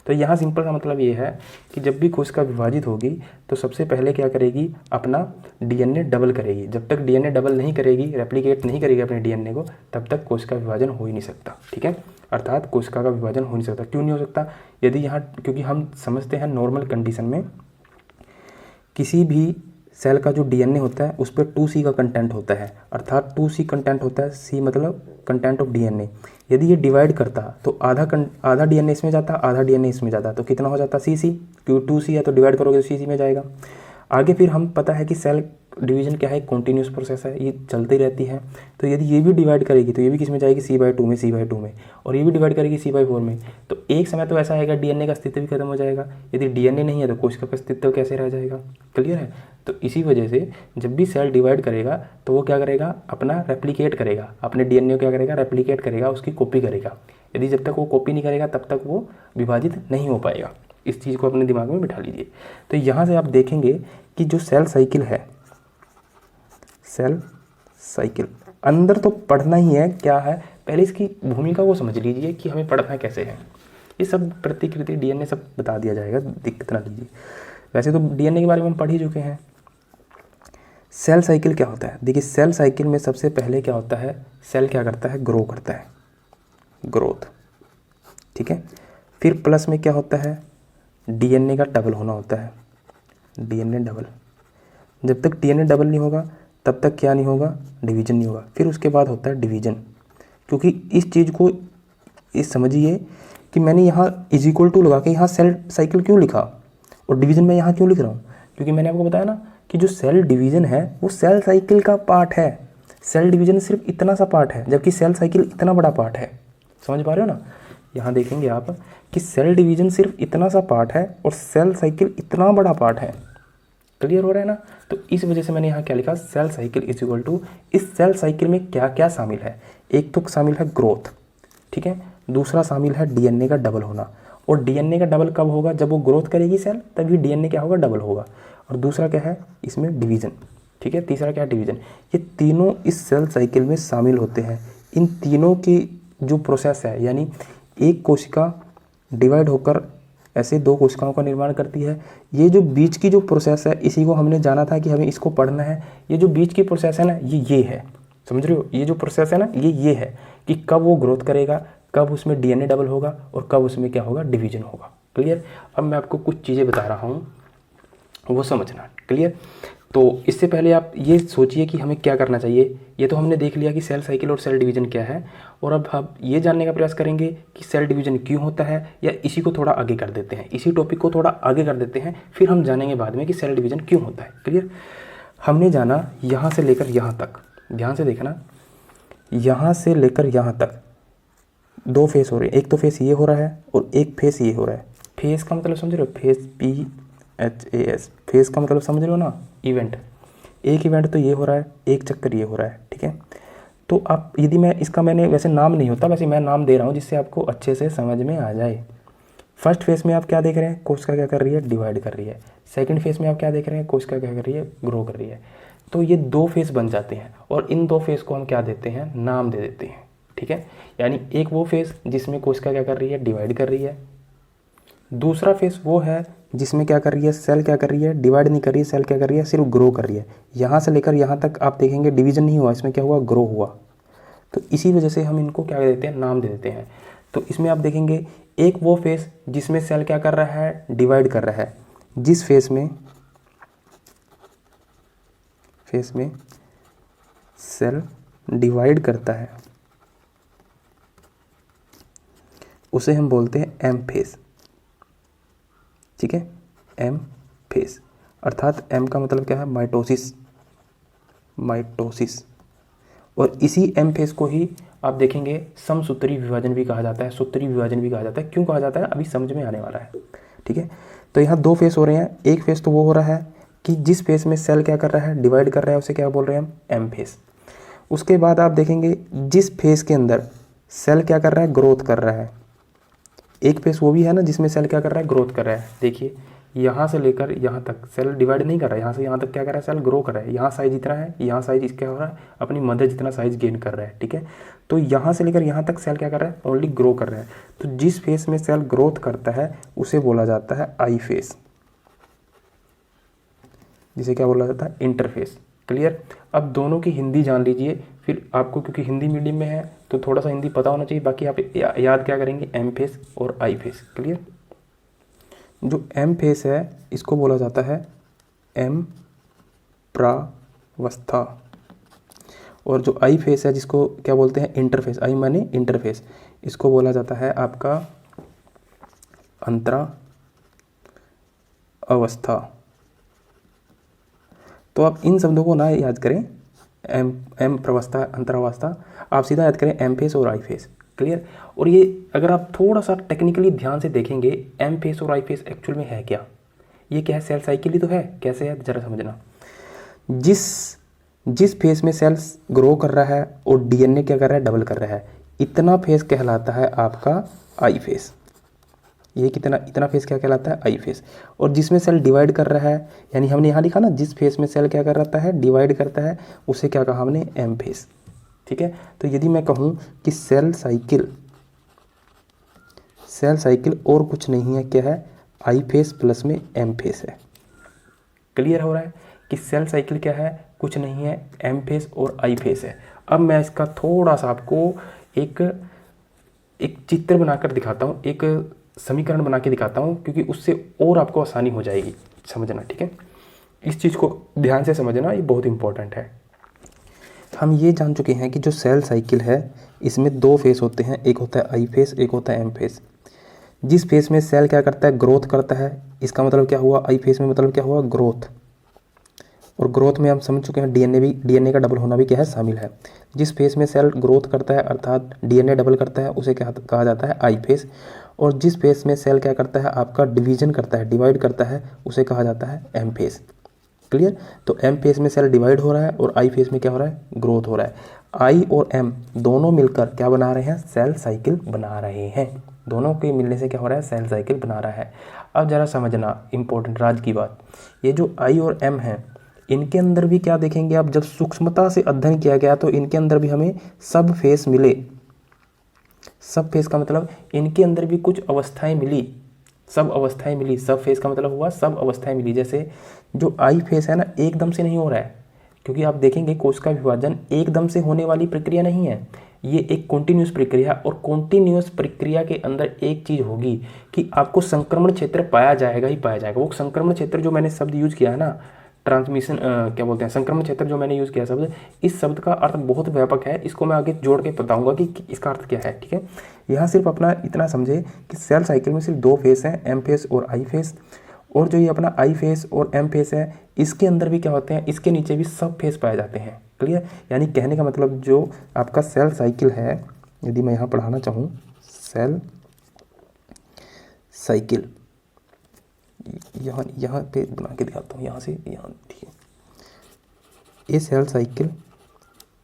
तो यहाँ सिंपल सा मतलब ये है कि जब भी कोशिका विभाजित होगी तो सबसे पहले क्या करेगी, अपना डीएनए डबल करेगी। जब तक डीएनए डबल नहीं करेगी, रेप्लिकेट नहीं करेगी अपने डीएनए को, तब तक कोशिका विभाजन हो ही नहीं सकता, ठीक है। अर्थात कोशिका का विभाजन हो नहीं सकता। क्यों नहीं हो सकता, यदि यहाँ, क्योंकि हम समझते हैं नॉर्मल कंडीशन में किसी भी सेल का जो डीएनए होता है उस पर 2C का कंटेंट होता है, अर्थात 2C कंटेंट होता है, C मतलब कंटेंट ऑफ डीएनए। यदि ये डिवाइड करता तो आधा डीएनए इसमें जाता, आधा डीएनए इसमें जाता, तो कितना हो जाता, CC, क्योंकि 2C है तो डिवाइड करोगे तो CC में जाएगा। आगे फिर हम पता है कि सेल डिवीजन क्या है, कॉन्टीन्यूस प्रोसेस है, ये चलती रहती है। तो यदि ये भी डिवाइड करेगी तो ये भी किस में जाएगी, C/2 में, C/2 में, और ये भी डिवाइड करेगी C/4 में। तो एक समय तो ऐसा आएगा डीएनए का अस्तित्व भी खत्म हो जाएगा। यदि डीएनए नहीं है तो कोशिका का अस्तित्व कैसे रह जाएगा। क्लियर है। तो इसी वजह से जब भी सेल डिवाइड करेगा तो वो क्या करेगा, अपना रेप्लिकेट करेगा, अपने डीएनए को क्या करेगा, रेप्लिकेट करेगा, उसकी कॉपी करेगा। यदि जब तक वो कॉपी नहीं करेगा तब तक वो विभाजित नहीं हो पाएगा। इस चीज़ को अपने दिमाग में बिठा लीजिए। तो यहाँ से आप देखेंगे कि जो सेल साइकिल है, सेल साइकिल अंदर तो पढ़ना ही है, क्या है पहले इसकी भूमिका को समझ लीजिए कि हमें पढ़ना कैसे है। ये सब प्रतिकृति डीएनए सब बता दिया जाएगा, दिक्कत ना लीजिए। वैसे तो डीएनए के बारे में हम पढ़ ही चुके हैं। सेल साइकिल क्या होता है, देखिए सेल साइकिल में सबसे पहले क्या होता है, सेल क्या करता है, ग्रो करता है, ग्रोथ, ठीक है। फिर प्लस में क्या होता है, डीएनए का डबल होना होता है, डीएनए डबल। जब तक डीएनए डबल नहीं होगा तब तक क्या नहीं होगा, डिवीजन नहीं होगा। फिर उसके बाद होता है डिवीजन। क्योंकि इस चीज़ को इस समझिए कि मैंने यहाँ = लगा के यहाँ सेल साइकिल क्यों लिखा और डिवीजन में यहाँ क्यों लिख रहा हूँ, क्योंकि मैंने आपको बताया ना कि जो सेल डिवीजन है वो सेल साइकिल का पार्ट है। सेल डिवीजन सिर्फ इतना सा पार्ट है, जबकि सेल साइकिल इतना बड़ा पार्ट है। समझ पा रहे हो ना। यहाँ देखेंगे आप कि सेल डिवीजन सिर्फ इतना सा पार्ट है और सेल साइकिल इतना बड़ा पार्ट है। क्लियर हो रहा है ना। तो इस वजह से मैंने यहाँ क्या लिखा, सेल साइकिल = इस सेल साइकिल में क्या क्या शामिल है। एक तो शामिल है ग्रोथ, ठीक है। दूसरा शामिल है डीएनए का डबल होना, और डीएनए का डबल कब होगा, जब वो ग्रोथ करेगी सेल तभी डीएनए क्या होगा, डबल होगा। और दूसरा क्या है इसमें, डिवीजन, ठीक है। तीसरा क्या है, डिवीजन। ये तीनों इस सेल साइकिल में शामिल होते हैं। इन तीनों की जो प्रोसेस है, यानी एक कोशिका डिवाइड होकर ऐसे 2 कोशिकाओं का निर्माण करती है। ये जो बीच की जो प्रोसेस है, इसी को हमने जाना था कि हमें इसको पढ़ना है। ये जो बीच की प्रोसेस है ना, ये है, समझ रहे हो। ये जो प्रोसेस है ना, ये है कि कब वो ग्रोथ करेगा, कब उसमें डीएनए डबल होगा और कब उसमें क्या होगा, डिवीजन होगा। क्लियर। अब मैं आपको कुछ चीज़ें बता रहा हूँ, वो समझना। क्लियर। तो इससे पहले आप ये सोचिए कि हमें क्या करना चाहिए। ये तो हमने देख लिया कि सेल साइकिल और सेल डिवीजन क्या है, और अब हम ये जानने का प्रयास करेंगे कि सेल डिवीजन क्यों होता है, या इसी को थोड़ा आगे कर देते हैं, इसी टॉपिक को थोड़ा आगे कर देते हैं, फिर हम जानेंगे बाद में कि सेल डिवीजन क्यों होता है। क्लियर। हमने जाना यहाँ से लेकर यहाँ तक, ध्यान से देखना, यहाँ से लेकर यहाँ तक 2 फेस हो रहे हैं। एक तो फेस ये हो रहा है और एक फेस ये हो रहा है। फेस का मतलब समझ रहे हो, फेस PHAS, फेस का मतलब समझ रहे हो ना, इवेंट। एक इवेंट तो ये हो रहा है, एक चक्कर ये हो रहा है, ठीक है। तो आप यदि मैं इसका, मैंने वैसे नाम नहीं होता, वैसे मैं नाम दे रहा हूँ जिससे आपको अच्छे से समझ में आ जाए। फर्स्ट फेस में आप क्या देख रहे हैं, कोशिका क्या कर रही है, डिवाइड कर रही है। सेकंड फेस में आप क्या देख रहे हैं, कोशिका क्या कर रही है, ग्रो कर रही है। तो ये 2 फेस बन जाते हैं, और इन 2 फेस को हम क्या देते हैं, नाम दे देते हैं, ठीक है। यानी एक वो फेस जिसमें कोशिका क्या कर रही है, डिवाइड कर रही है। दूसरा फेस वो है जिसमें क्या कर रही है, सेल क्या कर रही है, डिवाइड नहीं कर रही है, सेल क्या कर रही है, सिर्फ ग्रो कर रही है। यहाँ से लेकर यहाँ तक आप देखेंगे डिवीजन नहीं हुआ, इसमें क्या हुआ, ग्रो हुआ। तो इसी वजह से हम इनको क्या देते हैं, नाम दे देते हैं। तो इसमें आप देखेंगे एक वो फेस जिसमें सेल क्या कर रहा है, डिवाइड कर रहा है। जिस फेस में सेल डिवाइड करता है उसे हम बोलते हैं एम फेस, ठीक है। एम फेस अर्थात एम का मतलब क्या है, माइटोसिस, माइटोसिस। और इसी एम फेस को ही आप देखेंगे समसूत्री विभाजन भी कहा जाता है, सूत्री विभाजन भी कहा जाता है। क्यों कहा जाता है, अभी समझ में आने वाला है, ठीक है। तो यहाँ 2 फेस हो रहे हैं। एक फेस तो वो हो रहा है कि जिस फेस में सेल क्या कर रहा है, डिवाइड कर रहा है, उसे क्या बोल रहे हैं हम, एम फेस। उसके बाद आप देखेंगे जिस फेस के अंदर सेल क्या कर रहा है, ग्रोथ कर रहा है। एक फेस वो भी है ना जिसमें सेल क्या कर रहा है, ग्रोथ कर रहा है। देखिए यहाँ से लेकर यहाँ तक सेल डिवाइड नहीं कर रहा है, यहाँ से यहाँ तक क्या कर रहा है, सेल ग्रो कर रहा है। यहाँ साइज इतना है, यहाँ साइज क्या हो रहा है, अपनी मदर जितना साइज गेन कर रहा है, ठीक है। तो यहाँ से लेकर यहाँ तक सेल क्या कर रहा है, ओनली ग्रो कर रहा है। तो जिस फेस में सेल ग्रोथ करता है उसे बोला जाता है आई फेस, जिसे क्या बोला जाता है, इंटरफेस। क्लियर। अब दोनों की हिंदी जान लीजिए, फिर आपको, क्योंकि हिंदी मीडियम में है तो थोड़ा सा हिंदी पता होना चाहिए। बाकी आप याद क्या करेंगे, एम फेस और आई फेस। क्लियर। जो एम फेस है इसको बोला जाता है एम प्रावस्था, और जो आई फेस है जिसको क्या बोलते हैं, इंटरफेस। आई माने इंटरफेस, इसको बोला जाता है आपका अंतरा अवस्था। तो आप इन शब्दों को ना याद करें, एम प्रवस्था, अंतरावस्था, आप सीधा याद करें एम फेस और आई फेस। क्लियर। और ये अगर आप थोड़ा सा टेक्निकली ध्यान से देखेंगे, एम फेस और आई फेस एक्चुअल में है क्या, ये क्या है, सेल साइकिल ही तो है। कैसे है जरा समझना। जिस फेस में सेल्स ग्रो कर रहा है और डीएनए क्या कर रहा है, डबल कर रहा है, इतना फेस कहलाता है आपका आई फेस। ये कितना, इतना फेस क्या कहलाता है, आई फेस। और जिसमें सेल डिवाइड कर रहा है, यानी हमने यहाँ लिखा ना, जिस फेस में सेल क्या कर रहता है, डिवाइड करता है, उसे क्या कहा हमने, एम फेस। ठीक है। तो यदि मैं कहूँ कि सेल साइकिल और कुछ नहीं है, क्या है, आई फेस प्लस में एम फेस है। क्लियर हो रहा है कि सेल साइकिल क्या है, कुछ नहीं है, एम फेस और आई फेस है। अब मैं इसका थोड़ा सा आपको एक चित्र बनाकर दिखाता हूँ, एक समीकरण बना के दिखाता हूँ, क्योंकि उससे और आपको आसानी हो जाएगी समझना। ठीक है, इस चीज़ को ध्यान से समझना, ये बहुत इंपॉर्टेंट है। हम ये जान चुके हैं कि जो सेल साइकिल है इसमें दो फेस होते हैं, एक होता है आई फेस, एक होता है एम फेस। जिस फेस में सेल क्या करता है, ग्रोथ करता है, इसका मतलब क्या हुआ, आई फेस में मतलब क्या हुआ, ग्रोथ। और ग्रोथ में हम समझ चुके हैं डीएनए का डबल होना भी क्या है, शामिल है। जिस फेस में सेल ग्रोथ करता है अर्थात डीएनए डबल करता है, उसे क्या कहा जाता है, आई फेस। और जिस फेस में सेल क्या करता है, आपका डिवीजन करता है, डिवाइड करता है, उसे कहा जाता है एम फेस। क्लियर। तो एम फेस में सेल डिवाइड हो रहा है और आई फेस में क्या हो रहा है, ग्रोथ हो रहा है। आई और एम दोनों मिलकर क्या बना रहे हैं, सेल साइकिल बना रहे हैं। दोनों के मिलने से क्या हो रहा है, सेल साइकिल बना रहा है। अब जरा समझना इंपॉर्टेंट राज की बात, ये जो आई और एम है, इनके अंदर भी क्या देखेंगे आप, जब सूक्ष्मता से अध्ययन किया गया तो इनके अंदर भी हमें सब फेस मिले। सब फेस का मतलब इनके अंदर भी कुछ अवस्थाएं मिली, सब अवस्थाएं मिली। सब फेस का मतलब हुआ सब अवस्थाएं मिली। जैसे जो आई फेस है ना, एकदम से नहीं हो रहा है, क्योंकि आप देखेंगे कोश का विभाजन एकदम से होने वाली प्रक्रिया नहीं है, ये एक कॉन्टिन्यूस प्रक्रिया। और कॉन्टिन्यूस प्रक्रिया के अंदर एक चीज होगी कि आपको संक्रमण क्षेत्र पाया जाएगा ही पाया जाएगा। वो संक्रमण क्षेत्र जो मैंने शब्द यूज किया है ना, ट्रांसमिशन क्या बोलते हैं, संक्रमण क्षेत्र जो मैंने यूज़ किया शब्द, इस शब्द का अर्थ बहुत व्यापक है। इसको मैं आगे जोड़ के बताऊंगा कि इसका अर्थ क्या है। ठीक है, यहाँ सिर्फ अपना इतना समझे कि सेल साइकिल में सिर्फ दो फेस हैं, एम फेस और आई फेस। और जो ये अपना आई फेस और एम फेस है, इसके अंदर भी क्या होते हैं, इसके नीचे भी सब फेस पाए जाते हैं। क्लियर। यानी कहने का मतलब जो आपका सेल साइकिल है, यदि मैं यहाँ पढ़ाना चाहूँ, सेल साइकिल यहाँ पे बना के दिखाता हूँ, यहाँ से यहाँ। ठीक है, ये सेल साइकिल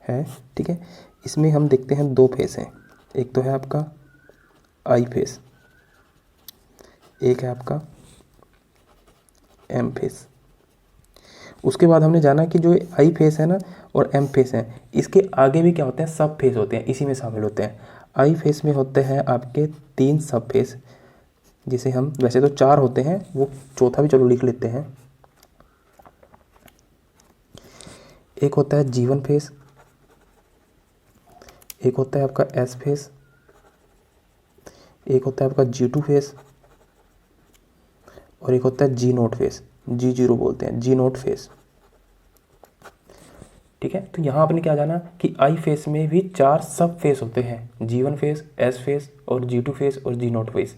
है। ठीक है, इसमें हम देखते हैं दो फेस हैं, एक तो है आपका आई फेस, एक है आपका एम फेस। उसके बाद हमने जाना कि जो आई फेस है ना और एम फेस है, इसके आगे भी क्या होते हैं, सब फेस होते हैं, इसी में शामिल होते हैं। आई फेस में होते हैं आपके 3 सब फेस, जिसे हम, वैसे तो 4 होते हैं, वो चौथा भी चलो लिख लेते हैं। एक होता है G1 फेस, एक होता है आपका S फेस, एक होता है आपका G2 फेस, और एक होता है G0 फेस, G0 बोलते हैं, G0 फेस। ठीक है, तो यहाँ आपने क्या जाना कि आई फेस में भी 4 सब फेस होते हैं, G1 फेस, S फेस और G2 फेस और G0 फेस।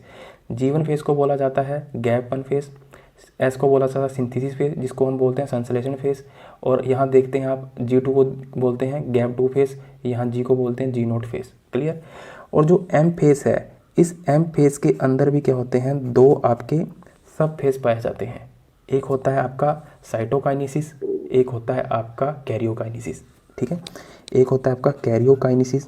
G1 फेस को बोला जाता है गैप 1 फेस, S को बोला जाता है सिंथेसिस फेस, जिसको हम बोलते हैं संश्लेषण फेस, और यहाँ देखते हैं आप G2 को बोलते हैं गैप 2 फेस, यहाँ G को बोलते हैं G0 फेस। क्लियर। और जो M फेस है, इस M फेस के अंदर भी क्या होते हैं, 2 आपके सब फेस पाए जाते हैं। एक होता है आपका साइटोकाइनेसिस, एक होता है आपका कैरियोकाइनेसिस। ठीक है, एक होता है आपका कैरियोकाइनेसिस,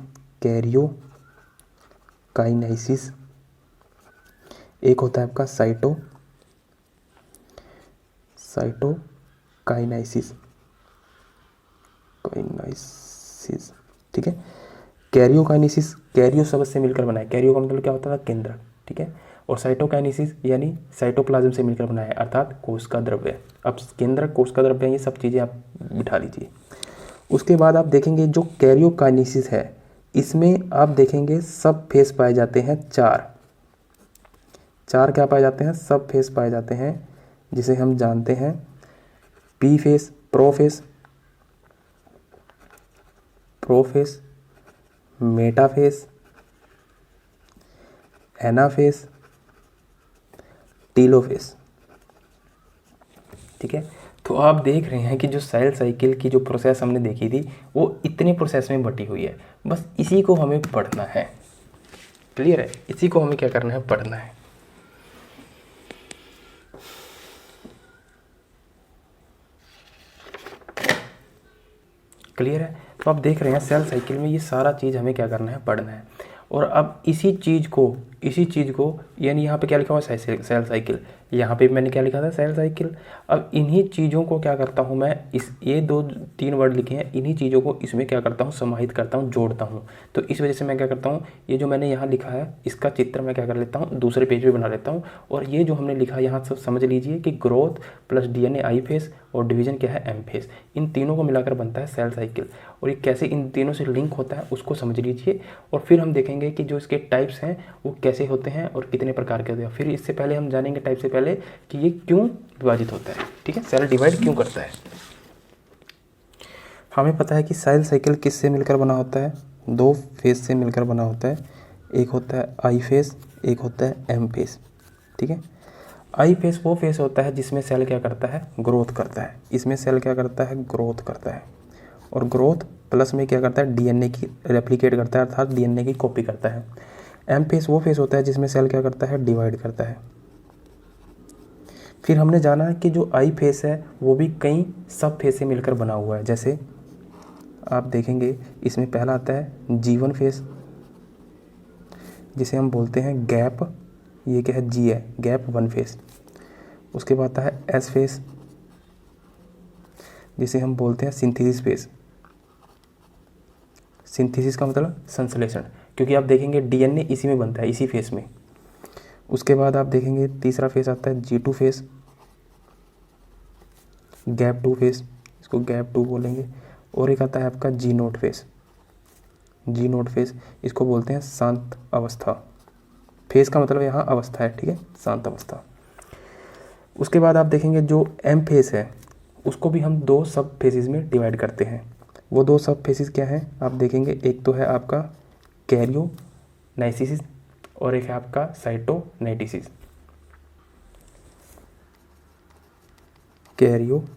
एक होता है आपका साइटोकाइनेसिस। ठीक है, कैरियोकाइनेसिस, कैरियो शब्द से मिलकर बना है, कैरियो का मतलब क्या होता है, केंद्रक। ठीक है, और साइटोकाइनेसिस यानी साइटोप्लाज्म से मिलकर बना है, अर्थात कोश का द्रव्य। अब केंद्रक, कोश का द्रव्य, ये सब चीज़ें आप बिठा लीजिए। उसके बाद आप देखेंगे जो कैरियोकाइनेसिस है, इसमें आप देखेंगे सब फेस पाए जाते हैं, 4 क्या पाए जाते हैं, सब फेस पाए जाते हैं, जिसे हम जानते हैं P phase, prophase, metaphase, anaphase, telophase. ठीक है, तो आप देख रहे हैं कि जो सेल साइकिल की जो प्रोसेस हमने देखी थी वो इतने प्रोसेस में बटी हुई है। बस इसी को हमें पढ़ना है। क्लियर है? इसी को हमें क्या करना है? पढ़ना है। क्लियर है? तो आप देख रहे हैं सेल साइकिल में ये सारा चीज़ हमें क्या करना है? पढ़ना है। और अब इसी चीज़ को यानी यहाँ पे क्या लिखा हुआ है? Cell cycle. यहाँ पे मैंने क्या लिखा था? Cell cycle. अब इन्हीं चीज़ों को क्या करता हूँ मैं, इस ये 2-3 वर्ड लिखे हैं, इन्हीं चीज़ों को इसमें क्या करता हूँ? समाहित करता हूँ, जोड़ता हूँ। तो इस वजह से मैं क्या करता हूँ, ये जो मैंने यहाँ लिखा है इसका चित्र मैं क्या कर लेता हूँ? दूसरे पेज पे बना लेता हूँ। और ये जो हमने लिखा है यहाँ सब समझ लीजिए कि growth plus DNA I face और डिवीजन क्या है? M face. इन तीनों को मिलाकर बनता है सेल साइकिल। और ये कैसे इन तीनों से लिंक होता है उसको समझ लीजिए। और फिर हम देखेंगे कि जो इसके टाइप्स हैं वो कैसे होते हैं और कितने प्रकार के होते हैं। फिर इससे पहले हम जानेंगे टाइप से पहले कि ये क्यों विभाजित होता है। ठीक है? सेल डिवाइड क्यों करता है। हमें पता है कि सेल साइकिल किससे मिलकर बना होता है? 2 फेस से मिलकर बना होता है। एक होता है आई फेस, एक होता है एम फेस। ठीक है? आई फेस वो फेस होता है जिसमें सेल क्या करता है? ग्रोथ करता है। इसमें सेल क्या करता है? ग्रोथ करता है। और ग्रोथ प्लस में क्या करता है? DNA की रेप्लिकेट करता है, अर्थात DNA की कॉपी करता है। एम फेस वो फेस होता है जिसमें सेल क्या करता है? डिवाइड करता है। फिर हमने जाना है कि जो आई फेस है वो भी कई सब फेस से मिलकर बना हुआ है। जैसे आप देखेंगे इसमें पहला आता है G1 फेस, जिसे हम बोलते हैं गैप। ये क्या है? G है, गैप 1 फेस। उसके बाद आता है S फेस, जिसे हम बोलते हैं सिंथेसिस फेस। सिंथेसिस का मतलब संश्लेषण, क्योंकि आप देखेंगे DNA इसी में बनता है, इसी फेस में। उसके बाद आप देखेंगे तीसरा फेस आता है G2 फेस, गैप 2 फेस, इसको गैप 2 बोलेंगे। और एक आता है आपका G0 फेस। G0 फेस इसको बोलते हैं शांत अवस्था। फेस का मतलब यहाँ अवस्था है। ठीक है? शांत अवस्था। उसके बाद आप देखेंगे जो एम फेस है उसको भी हम 2 सब फेसेस में डिवाइड करते हैं। वो 2 सब फेसेस क्या हैं? आप देखेंगे एक तो है आपका कैरियोनाइसिस और एक है आपका साइटोनाइटिसिस। कैरियोनाइसिस,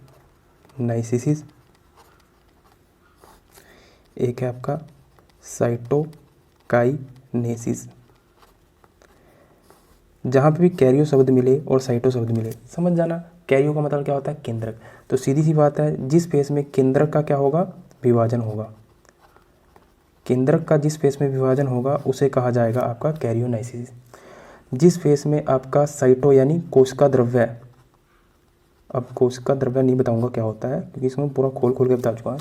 एक है आपका साइटोकाइनेसिस। जहाँ पे भी कैरियो शब्द मिले और साइटो शब्द मिले समझ जाना। कैरियो का मतलब क्या होता है? केंद्रक। तो सीधी सी बात है, जिस फेस में केंद्रक का क्या होगा? विभाजन होगा। केंद्रक का जिस फेस में विभाजन होगा उसे कहा जाएगा आपका कैरियोनाइसिस। जिस फेस में आपका साइटो यानी कोशिका द्रव्य, अब कोशिका द्रव्य नहीं बताऊंगा क्या होता है क्योंकि इसमें पूरा खोल के बता चुका है।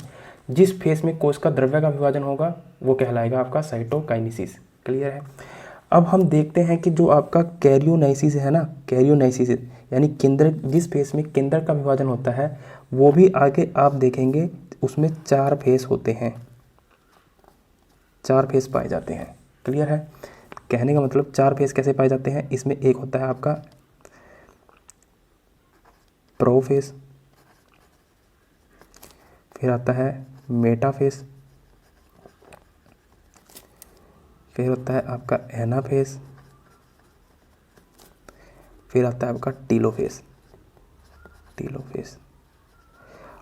जिस फेस में कोशिका द्रव्य का विभाजन होगा वो कहलाएगा आपका साइटोकाइनेसिस। क्लियर है? अब हम देखते हैं कि जो आपका कैरियोनाइसिस है ना, कैरियोनाइसिस यानी केंद्र, जिस फेस में केंद्र का विभाजन होता है वो भी आगे आप देखेंगे उसमें 4 फेस होते हैं, 4 फेस पाए जाते हैं। क्लियर है? कहने का मतलब 4 फेस कैसे पाए जाते हैं? इसमें एक होता है आपका प्रोफेस, फिर आता है मेटाफेस, फिर होता है आपका एनाफेस, फिर आता है आपका टीलोफेस। टीलोफेस।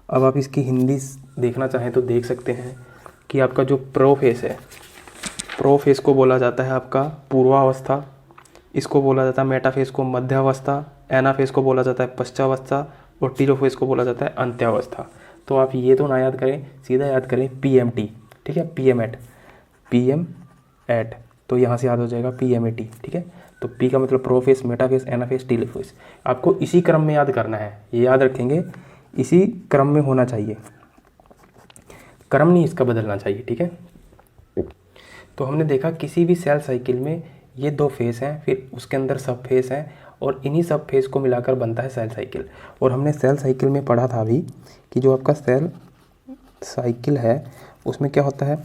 अब आप इसकी हिंदी देखना चाहें तो देख सकते हैं कि आपका जो प्रोफेस है, प्रोफेस को बोला जाता है आपका पूर्वावस्था, इसको बोला जाता है मेटाफेस को मध्यावस्था, एनाफेस को बोला जाता है पश्चावस्था और टीलोफेस को बोला जाता है अंत्यावस्था। तो आप ये तो ना याद करें, सीधा याद करें PMT। ठीक है? PM एट, तो यहाँ से याद हो जाएगा PMAT। ठीक है? तो P का मतलब प्रोफेस, मेटाफेस, एनाफेस, टीलोफेस। आपको इसी क्रम में याद करना है, ये याद रखेंगे, इसी क्रम में होना चाहिए, क्रम नहीं इसका बदलना चाहिए। ठीक है? तो हमने देखा किसी भी सेल साइकिल में ये 2 फेस हैं, फिर उसके अंदर सब फेस हैं और इन्हीं सब फेस को मिलाकर बनता है सेल साइकिल। और हमने सेल साइकिल में पढ़ा था अभी कि जो आपका सेल साइकिल है उसमें क्या होता है?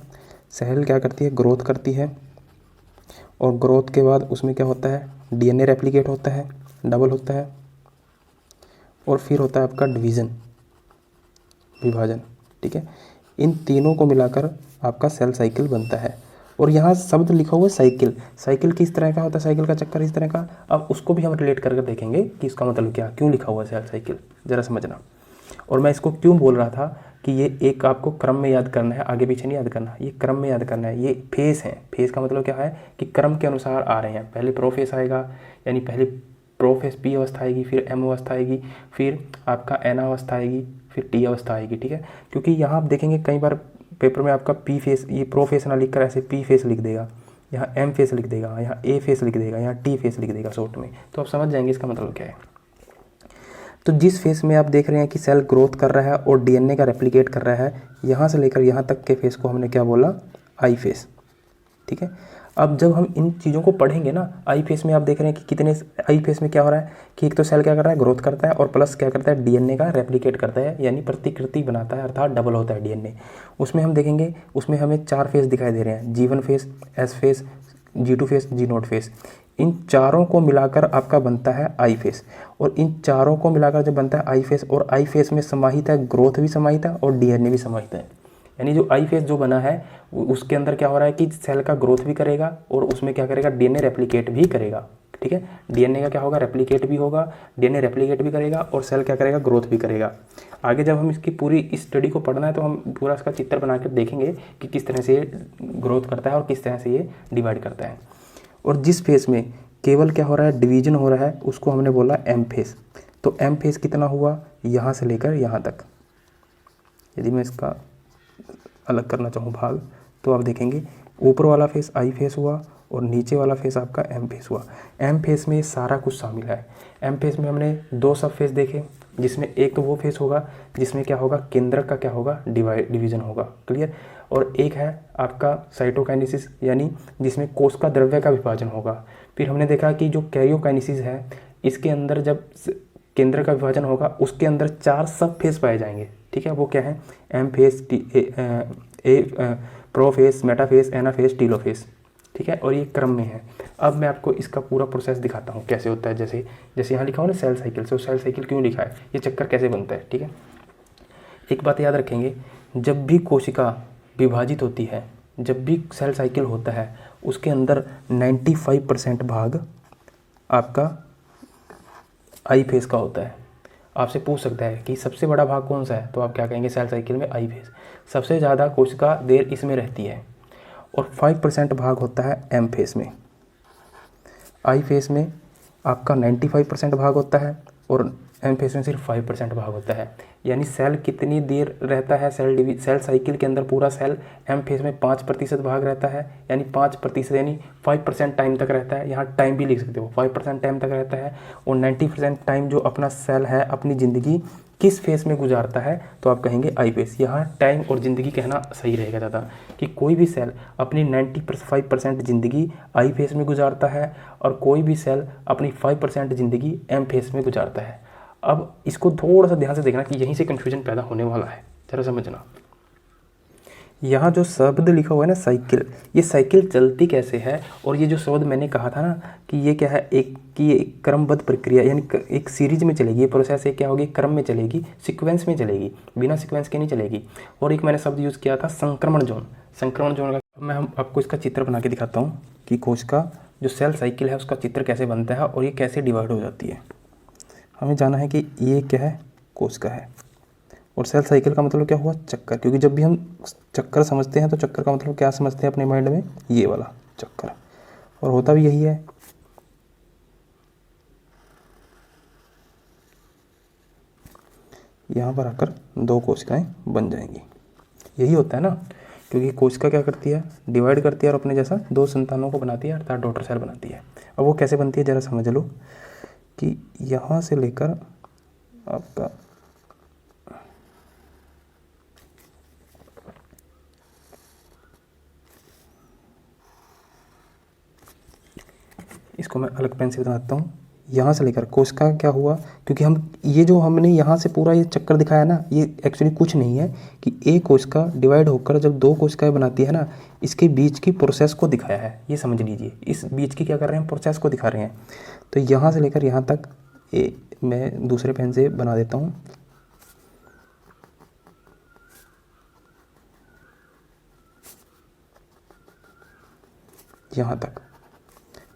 सेल क्या करती है? ग्रोथ करती है। और ग्रोथ के बाद उसमें क्या होता है? DNA रेप्लिकेट होता है, डबल होता है। और फिर होता है आपका डिवीज़न, विभाजन। ठीक है? इन तीनों को मिलाकर आपका सेल साइकिल बनता है। और यहाँ शब्द लिखा हुआ है साइकिल। साइकिल किस तरह का होता है? साइकिल का चक्कर इस तरह का। अब उसको भी हम रिलेट करके देखेंगे कि इसका मतलब क्या, क्यों लिखा हुआ है सेल साइकिल, ज़रा समझना। और मैं इसको क्यों बोल रहा था कि ये एक आपको क्रम में याद करना है, आगे पीछे नहीं याद करना, ये क्रम में याद करना है। ये फेस है, फेस का मतलब क्या है कि क्रम के अनुसार आ रहे हैं। पहले प्रोफेस आएगा, यानी पहले प्रोफेस पी अवस्था आएगी, फिर एम अवस्था आएगी, फिर आपका एन अवस्था आएगी, फिर टी अवस्था आएगी, ठीक है। क्योंकि यहाँ आप देखेंगे कई बार पेपर में आपका पी फेस, ये प्रोफेस ना लिख कर ऐसे पी फेस लिख देगा, यहाँ एम फेस लिख देगा, यहाँ ए फेस लिख देगा, यहाँ टी फेस लिख देगा शॉर्ट में, तो आप समझ जाएंगे इसका मतलब क्या है। तो जिस फेस में आप देख रहे हैं कि सेल ग्रोथ कर रहा है और डीएनए का रेप्लिकेट कर रहा है, यहाँ से लेकर यहाँ तक के फेस को हमने क्या बोला, आई फेस, ठीक है। अब जब हम इन चीज़ों को पढ़ेंगे ना, आई फेस में आप देख रहे हैं कि कितने, आई फेस में क्या हो रहा है कि एक तो सेल क्या कर रहा है, ग्रोथ करता है, और प्लस क्या करता है, डीएनए का रेप्लिकेट करता है, यानी प्रतिकृति बनाता है, अर्थात डबल होता है डीएनए। उसमें हम देखेंगे, उसमें हमें 4 फेस दिखाई दे रहे हैं, G1 phase, S phase, G2 phase, G0 phase. इन चारों को मिलाकर आपका बनता है आई फेस, और इन चारों को मिलाकर जब बनता है आई फेस, और आई फेस में समाहित है ग्रोथ भी समाहित है और डीएनए भी समाहित है। यानी जो आई फेस जो बना है उसके अंदर क्या हो रहा है कि सेल का ग्रोथ भी करेगा और उसमें क्या करेगा, डीएनए रेप्लिकेट भी करेगा, ठीक है। डीएनए का क्या होगा, रेप्लिकेट भी होगा, डीएनए रेप्लिकेट भी करेगा और सेल क्या करेगा, ग्रोथ भी करेगा। आगे जब हम इसकी पूरी इस स्टडी को पढ़ना है तो हम पूरा इसका चित्र बना कर देखेंगे कि किस तरह से ये ग्रोथ करता है और किस तरह से ये डिवाइड करता है। और जिस फेस में केवल क्या हो रहा है, डिवीजन हो रहा है, उसको हमने बोला एम फेस। तो एम फेस कितना हुआ, यहाँ से लेकर यहाँ तक। यदि मैं इसका अलग करना चाहूँ भाग, तो आप देखेंगे ऊपर वाला फेस आई फेस हुआ और नीचे वाला फेस आपका एम फेस हुआ। एम फेस में सारा कुछ शामिल है। एम फेस में हमने 2 सब फेस देखे, जिसमें एक तो वो फेस होगा जिसमें क्या होगा, केंद्रक का क्या होगा, डिवीजन होगा, क्लियर। और एक है आपका साइटोकाइनेसिस, यानी जिसमें कोश का द्रव्य का विभाजन होगा। फिर हमने देखा कि जो कैरियोकाइनेसिस है, इसके अंदर जब केंद्र का विभाजन होगा उसके अंदर 4 सब फेस पाए जाएंगे, ठीक है। वो क्या है, M phase, prophase, metaphase, anaphase, telophase, ठीक है। और ये क्रम में है। अब मैं आपको इसका पूरा प्रोसेस दिखाता हूँ कैसे होता है। जैसे जैसे यहाँ लिखा हो ना सेल साइकिल, से सेल साइकिल क्यों लिखा है, ये चक्कर कैसे बनता है, ठीक है। एक बात याद रखेंगे, जब भी कोशिका विभाजित होती है, जब भी सेल साइकिल होता है, उसके अंदर 95% भाग आपका आई फेस का होता है। आपसे पूछ सकता है कि सबसे बड़ा भाग कौन सा है, तो आप क्या कहेंगे, सेल साइकिल में आई फेस। सबसे ज़्यादा कोशिका देर इसमें रहती है, और 5% भाग होता है एम फेस में। आई फेस में आपका 95% भाग होता है और एम फेस में सिर्फ 5% भाग होता है। यानी सेल कितनी देर रहता है सेल साइकिल के अंदर, पूरा सेल एम फेस में 5% भाग रहता है, यानी 5% यानी 5% टाइम तक रहता है। यहाँ टाइम भी लिख सकते हो, 5% टाइम तक रहता है। और 90% टाइम जो अपना सेल है अपनी ज़िंदगी किस फेस में गुजारता है, तो आप कहेंगे आई फेस। यहाँ टाइम और ज़िंदगी कहना सही रहेगा ज़्यादा, कि कोई भी सेल अपनी 95% ज़िंदगी आई फेस में गुजारता है और कोई भी सेल अपनी 5% ज़िंदगी एम फेस में गुजारता है। अब इसको थोड़ा सा ध्यान से देखना कि यहीं से कन्फ्यूजन पैदा होने वाला है, जरा समझना। यहाँ जो शब्द लिखा हुआ है ना साइकिल, ये साइकिल चलती कैसे है, और ये जो शब्द मैंने कहा था ना कि ये क्या है, एक कि ये क्रमबद्ध प्रक्रिया, यानी एक सीरीज में चलेगी ये प्रोसेस, एक क्या होगी, क्रम में चलेगी, सीक्वेंस में चलेगी, बिना सीक्वेंस के नहीं चलेगी। और एक मैंने शब्द यूज़ किया था संक्रमण जोन। संक्रमण जोन का मैं आपको इसका चित्र बना के दिखाता हूँ कि कोश का जो सेल साइकिल है उसका चित्र कैसे बनता है और ये कैसे डिवाइड हो जाती है। हमें जाना है कि ये क्या है, कोशिका है, और सेल साइकिल का मतलब क्या हुआ, चक्कर। क्योंकि जब भी हम चक्कर समझते हैं तो चक्कर का मतलब क्या समझते हैं अपने माइंड में, ये वाला चक्कर, और होता भी यही है। यहाँ पर आकर 2 कोशिकाएं बन जाएंगी, यही होता है ना। क्योंकि कोशिका क्या करती है, डिवाइड करती है और अपने जैसा 2 संतानों को बनाती है, अर्थात डॉटर सेल बनाती है। अब वो कैसे बनती है ज़रा समझ लो कि यहाँ से लेकर आपका इसको मैं अलग पेन से बताता हूँ। यहाँ से लेकर कोशिका क्या हुआ, क्योंकि हम ये जो हमने यहाँ से पूरा ये चक्कर दिखाया ना, ये एक्चुअली कुछ नहीं है कि एक कोशिका डिवाइड होकर जब 2 कोशिकाएं बनाती है ना, इसके बीच की प्रोसेस को दिखाया है। ये समझ लीजिए, इस बीच की क्या कर रहे हैं, प्रोसेस को दिखा रहे हैं। तो यहाँ से लेकर यहाँ तक मैं दूसरे पेन से बना देता हूँ। यहाँ तक,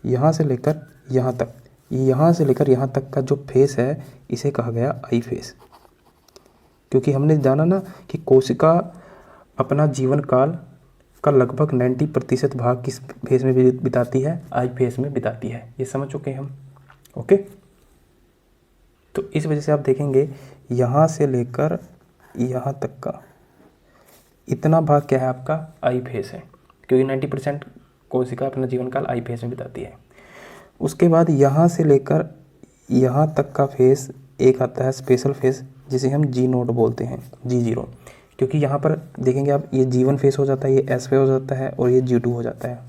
यहाँ से लेकर यहाँ तक, यहाँ से लेकर यहाँ तक का जो फेस है इसे कहा गया आई फेस। क्योंकि हमने जाना ना कि कोशिका अपना जीवन काल का लगभग 90% भाग किस फेज में बिताती है, आई फेज में बिताती है। ये समझ चुके हैं हम। ओके, तो इस वजह से आप देखेंगे यहाँ से लेकर यहाँ तक का इतना भाग क्या है आपका, आई फेज है, क्योंकि 90% कोशिका अपना जीवन काल आई फेज में बिताती है। उसके बाद यहाँ से लेकर यहाँ तक का फेज एक आता है स्पेशल फेज, जिसे हम G0 बोलते हैं, G0, क्योंकि यहाँ पर देखेंगे आप ये G1 फेज हो जाता है, ये S फेज हो जाता है और ये G2 हो जाता है।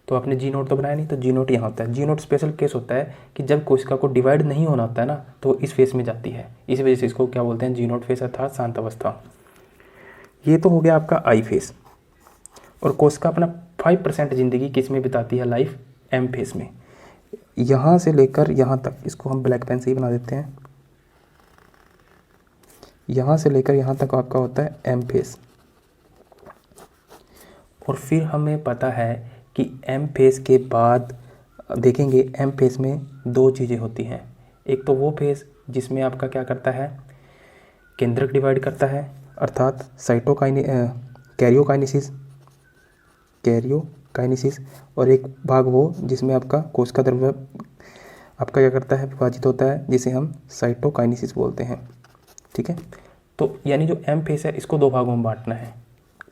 तो आपने G0 तो बनाया नहीं, तो G0 यहाँ होता है। G0 स्पेशल केस होता है कि जब कोशिका को डिवाइड नहीं होना होता है ना, तो इस फेज में जाती है। इस वजह से इसको क्या बोलते हैं, G0 फेज अर्थात शांत अवस्था। ये तो हो गया आपका आई फेज। और कोशिका अपना 5% ज़िंदगी किस में बिताती है, लाइफ, एम फेज में। यहाँ से लेकर यहाँ तक, इसको हम ब्लैक पेन से ही बना देते हैं, यहाँ से लेकर यहाँ तक आपका होता है एम फेज। और फिर हमें पता है कि एम फेज के बाद देखेंगे एम फेज में दो चीज़ें होती हैं। एक तो वो फेज जिसमें आपका क्या करता है, केंद्रक डिवाइड करता है अर्थात कैरियोकाइनेसिस, और एक भाग वो जिसमें आपका कोशिका द्रव्य आपका क्या करता है, विभाजित होता है, जिसे हम साइटोकाइनेसिस बोलते हैं। ठीक है, तो यानी जो एम फेज है इसको दो भागों में बांटना है।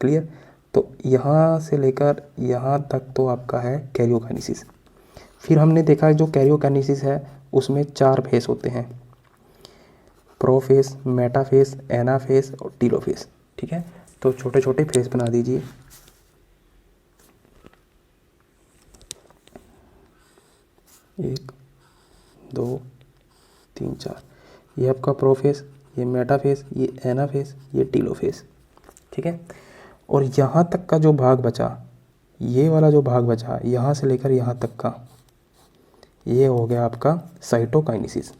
क्लियर? तो यहाँ से लेकर यहाँ तक तो आपका है कैरियोकाइनेसिस। फिर हमने देखा जो कैरियोकाइनेसिस है उसमें 4 फेज होते हैं, प्रोफेज, मेटाफेज, एनाफेज और टीलोफेज। ठीक है, तो छोटे छोटे फेज बना दीजिए। एक, 2, 3, 4, ये आपका प्रोफेज, ये मेटाफेज, ये एनाफेज, ये टीलोफेज। ठीक है, और यहाँ तक का जो भाग बचा, ये वाला जो भाग बचा यहाँ से लेकर यहाँ तक का, ये हो गया आपका साइटोकाइनेसिस।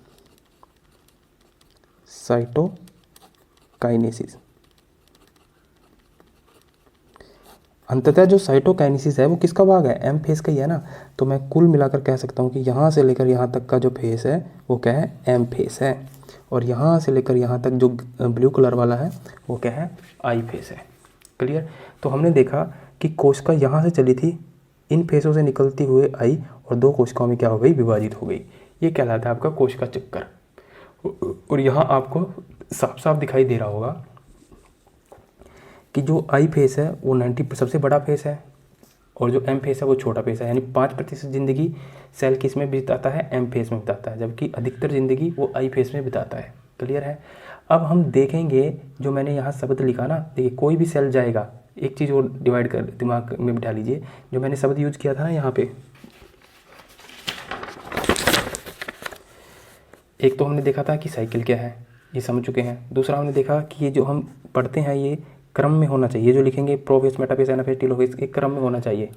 अंततः जो साइटोकाइनेसिस है वो किसका भाग है, एम फेज का ही है ना। तो मैं कुल मिलाकर कह सकता हूँ कि यहाँ से लेकर यहाँ तक का जो फेज है वो क्या है, एम फेज है। और यहाँ से लेकर यहाँ तक जो ब्लू कलर वाला है वो क्या है, आई फेज है। क्लियर? तो हमने देखा कि कोशिका यहाँ से चली थी, इन फेसों से निकलती हुए आई और 2 कोशिकाओं में क्या हो गई, विभाजित हो गई। ये कहलाता है आपका कोशिका चक्कर। और यहाँ आपको साफ साफ दिखाई दे रहा होगा कि जो आई फेस है वो 90 सबसे बड़ा फेस है और जो एम फेस है वो छोटा फेस है। यानी 5% ज़िंदगी सेल किस में बिताता है, एम फेस में बिताता है, जबकि अधिकतर ज़िंदगी वो आई फेस में बिताता है। क्लियर है? अब हम देखेंगे जो मैंने यहाँ शब्द लिखा ना, देखिए कोई भी सेल जाएगा, एक चीज़ और डिवाइड कर दिमाग में बिठा लीजिए, जो मैंने शब्द यूज किया था ना यहाँ पे, एक तो हमने देखा था कि साइकिल क्या है, ये समझ चुके हैं। दूसरा हमने देखा कि ये जो हम पढ़ते हैं ये क्रम में होना चाहिए, जो लिखेंगे प्रोफेज, मेटाफेज, एनाफेज, टीलोफेज, एक क्रम में होना चाहिए।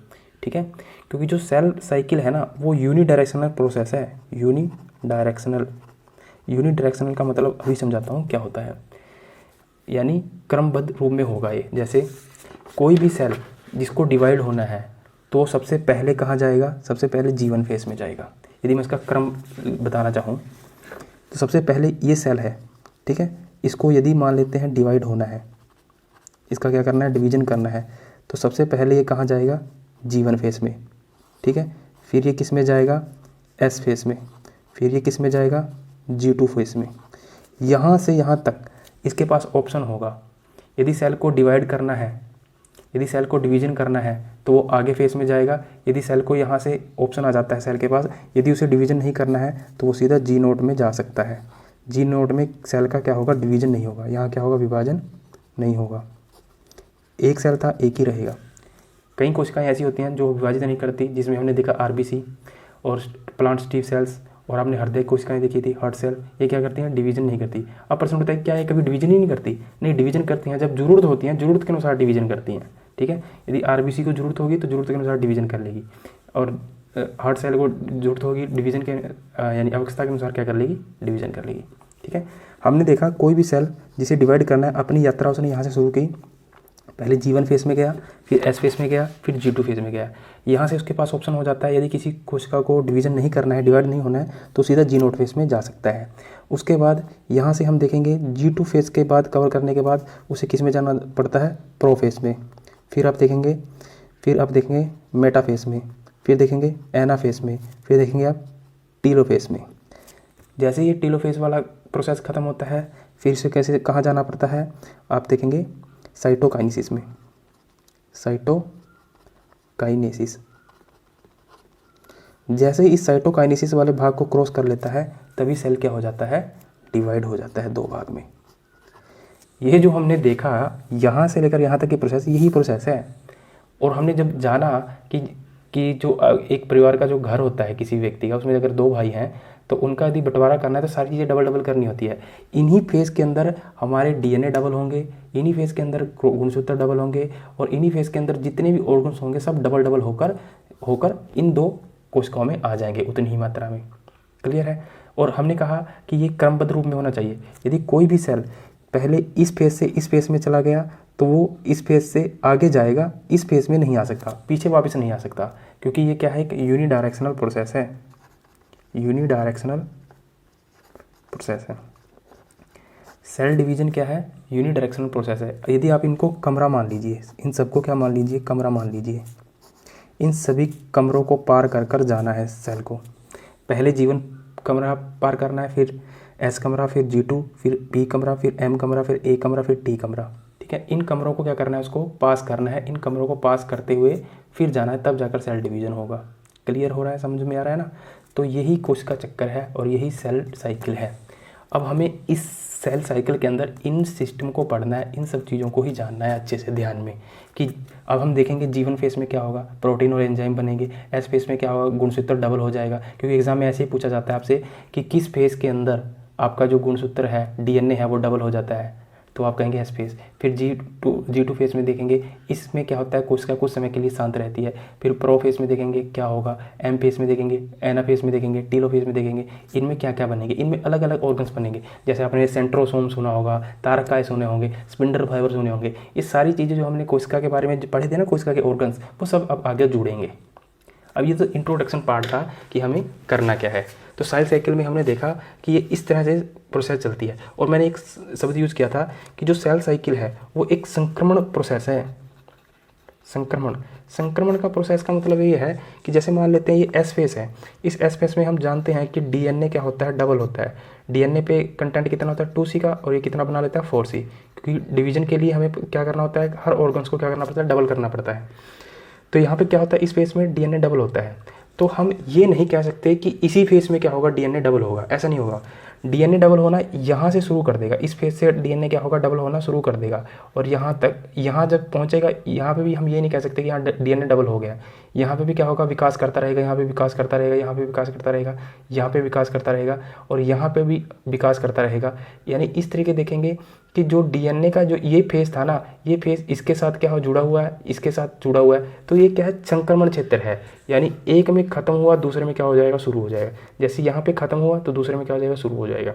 ठीक है, क्योंकि जो सेल साइकिल है ना वो यूनिडायरेक्शनल प्रोसेस है। यूनिडायरेक्शनल का मतलब अभी समझाता हूँ क्या होता है, यानी क्रमबद्ध रूप में होगा ये। जैसे कोई भी सेल जिसको डिवाइड होना है तो सबसे पहले कहाँ जाएगा, सबसे पहले G1 फेज में जाएगा। यदि मैं इसका क्रम बताना चाहूँ तो सबसे पहले ये सेल है, ठीक है, इसको यदि मान लेते हैं डिवाइड होना है, इसका क्या करना है, डिवीजन करना है, तो सबसे पहले ये कहाँ जाएगा, G1 फेज में। ठीक है, फिर ये किस में जाएगा, S फेज में, फिर ये किस में जाएगा, G2 फेज में। यहाँ से यहाँ तक इसके पास ऑप्शन होगा, यदि सेल को डिवाइड करना है, यदि सेल को डिवीजन करना है तो वो आगे फेज में जाएगा। यदि सेल को यहाँ से ऑप्शन आ जाता है सेल के पास, यदि उसे डिवीजन नहीं करना है तो वो सीधा G0 में जा सकता है। G0 में सेल का क्या होगा, डिवीजन नहीं होगा, यहाँ क्या होगा, विभाजन नहीं होगा। एक सेल था एक ही रहेगा। कई कोशिकाएं ऐसी होती हैं जो विभाजित नहीं करती, जिसमें हमने देखा RBC और प्लांट स्टीव सेल्स, और आपने हृदय कोशिकाएं देखी थी, हार्ट सेल, ये क्या करती हैं, डिवीजन नहीं करती। अब प्रश्न उठता है क्या ये कभी डिवीजन ही नहीं करती? नहीं, डिवीजन करती हैं, जब जरूरत होती है, जरूरत के अनुसार डिवीजन करती हैं। ठीक है, यदि RBC को जरूरत होगी तो जरूरत के अनुसार डिवीजन कर लेगी, और हार्ट सेल को जरूरत होगी डिवीजन के यानी आवश्यकता के अनुसार क्या कर लेगी, डिवीजन कर लेगी। ठीक है, हमने देखा कोई भी सेल जिसे डिवाइड करना है, अपनी यात्रा उसने यहाँ से शुरू की, पहले G1 फेस में गया, फिर S फेस में गया, फिर G2 फेस में गया। यहाँ से उसके पास ऑप्शन हो जाता है, यदि किसी कोशिका को डिवीज़न नहीं करना है, डिवाइड नहीं होना है, तो सीधा G0 फेस में जा सकता है। उसके बाद यहाँ से हम देखेंगे G2 फेस के बाद कवर करने के बाद उसे किस में जाना पड़ता है, प्रो फेस में। फिर आप देखेंगे मेटा फेस में, फिर देखेंगे एना फेस में, फिर देखेंगे आप टीलो फेस में। जैसे ये टीलो फेस वाला प्रोसेस ख़त्म होता है, फिर से कैसे कहाँ जाना पड़ता है, आप देखेंगे साइटोकाइनेसिस में। साइटोकाइनेसिस जैसे ही इस साइटोकाइनेसिस वाले भाग को क्रॉस कर लेता है, तभी सेल क्या हो जाता है, डिवाइड हो जाता है 2 भाग में। ये जो हमने देखा यहाँ से लेकर यहाँ तक की प्रोसेस, यही प्रोसेस है। और हमने जब जाना कि जो एक परिवार का जो घर होता है किसी व्यक्ति का, उसमें अगर 2 भाई हैं तो उनका यदि बंटवारा करना है तो सारी चीज़ें डबल करनी होती है। इन्हीं फेज़ के अंदर हमारे डीएनए डबल होंगे, इन्हीं फेज़ के अंदर गुणसूत्र डबल होंगे, और इन्हीं फेज़ के अंदर जितने भी ऑर्गन्स होंगे सब डबल होकर इन 2 कोशिकाओं में आ जाएंगे उतनी ही मात्रा में। क्लियर है। और हमने कहा कि ये क्रमबद्ध रूप में होना चाहिए। यदि कोई भी सेल पहले इस फेज़ से इस फेज़ में चला गया तो वो इस फेज़ से आगे जाएगा, इस फेज़ में नहीं आ सकता, पीछे वापस नहीं आ सकता, क्योंकि ये क्या है, एक यूनिडायरेक्शनल प्रोसेस है। यूनिडायरेक्शनल प्रोसेस है। सेल डिवीजन क्या है, यूनिडायरेक्शनल प्रोसेस है। यदि आप इनको कमरा मान लीजिए, इन सबको क्या मान लीजिए, कमरा मान लीजिए। इन सभी कमरों को पार कर जाना है सेल को। पहले G1 कमरा पार करना है, फिर S कमरा, फिर G2, फिर B कमरा, फिर M कमरा, फिर A कमरा, फिर T कमरा। ठीक है, इन कमरों को क्या करना है, उसको पास करना है। इन कमरों को पास करते हुए फिर जाना है, तब जाकर सेल डिवीजन होगा। क्लियर हो रहा है, समझ में आ रहा है ना। तो यही कोशिका चक्कर है और यही सेल साइकिल है। अब हमें इस सेल साइकिल के अंदर इन सिस्टम को पढ़ना है, इन सब चीज़ों को ही जानना है अच्छे से ध्यान में। कि अब हम देखेंगे G1 फेस में क्या होगा, प्रोटीन और एंजाइम बनेंगे। S फेस में क्या होगा, गुणसूत्र डबल हो जाएगा, क्योंकि एग्जाम में ऐसे ही पूछा जाता है आपसे कि किस फेस के अंदर आपका जो गुणसूत्र है, डीएनए है, वो डबल हो जाता है, तो आप कहेंगे S फेस। फिर G2 फेस में देखेंगे, इसमें क्या होता है, कोशिका कुछ समय के लिए शांत रहती है। फिर प्रो फेस में देखेंगे क्या होगा, M फेस में देखेंगे, एना फेस में देखेंगे, टीलो फेस में देखेंगे, इनमें क्या क्या बनेंगे, इनमें अलग अलग ऑर्गन्स बनेंगे। जैसे आपने सेंट्रोसोम सुना होगा, तारकाय सुने होंगे, स्पिंडल फाइबर सुने होंगे। ये सारी चीज़ें जो हमने कोशिका के बारे में पढ़े थे ना, कोशिका के ऑर्गन्स, वो सब अब आगे जुड़ेंगे। अब ये तो इंट्रोडक्शन पार्ट था कि हमें करना क्या है। तो सेल साइकिल में हमने देखा कि ये इस तरह से प्रोसेस चलती है। और मैंने एक शब्द यूज़ किया था कि जो सेल साइकिल है वो एक संक्रमण प्रोसेस है। संक्रमण का प्रोसेस का मतलब ये है कि जैसे मान लेते हैं ये S फेस है, इस S फेस में हम जानते हैं कि डीएनए क्या होता है, डबल होता है। डीएनए पे कंटेंट कितना होता है, 2C का, और ये कितना बना लेता है, 4C। क्योंकि डिवीजन के लिए हमें क्या करना होता है, हर ऑर्गन्स को क्या करना पड़ता है, डबल करना पड़ता है। तो यहाँ पे क्या होता है, इस फेस में डीएनए डबल होता है। तो हम ये नहीं कह सकते कि इसी फेस में क्या होगा, डीएनए डबल होगा, ऐसा नहीं होगा। डीएनए डबल होना यहाँ से शुरू कर देगा, इस फेस से डीएनए क्या होगा, डबल होना शुरू कर देगा, और यहाँ तक, यहाँ जब पहुँचेगा, यहाँ पे भी हम ये नहीं कह सकते कि यहाँ डीएनए डबल हो गया। यहाँ पे भी क्या होगा, विकास करता रहेगा, यहाँ पे विकास करता रहेगा, यहाँ पे विकास करता रहेगा, यहाँ पे विकास करता रहेगा, और यहाँ पे भी विकास करता रहेगा। यानी इस तरीके देखेंगे कि जो डीएनए का जो ये फेस था ना, ये फेस इसके साथ क्या हो, जुड़ा हुआ है, इसके साथ जुड़ा हुआ है। तो ये क्या है, संक्रमण क्षेत्र है। यानी एक में ख़त्म हुआ, दूसरे में क्या हो जाएगा, शुरू हो जाएगा। जैसे यहाँ पे ख़त्म हुआ तो दूसरे में क्या हो जाएगा, शुरू हो जाएगा।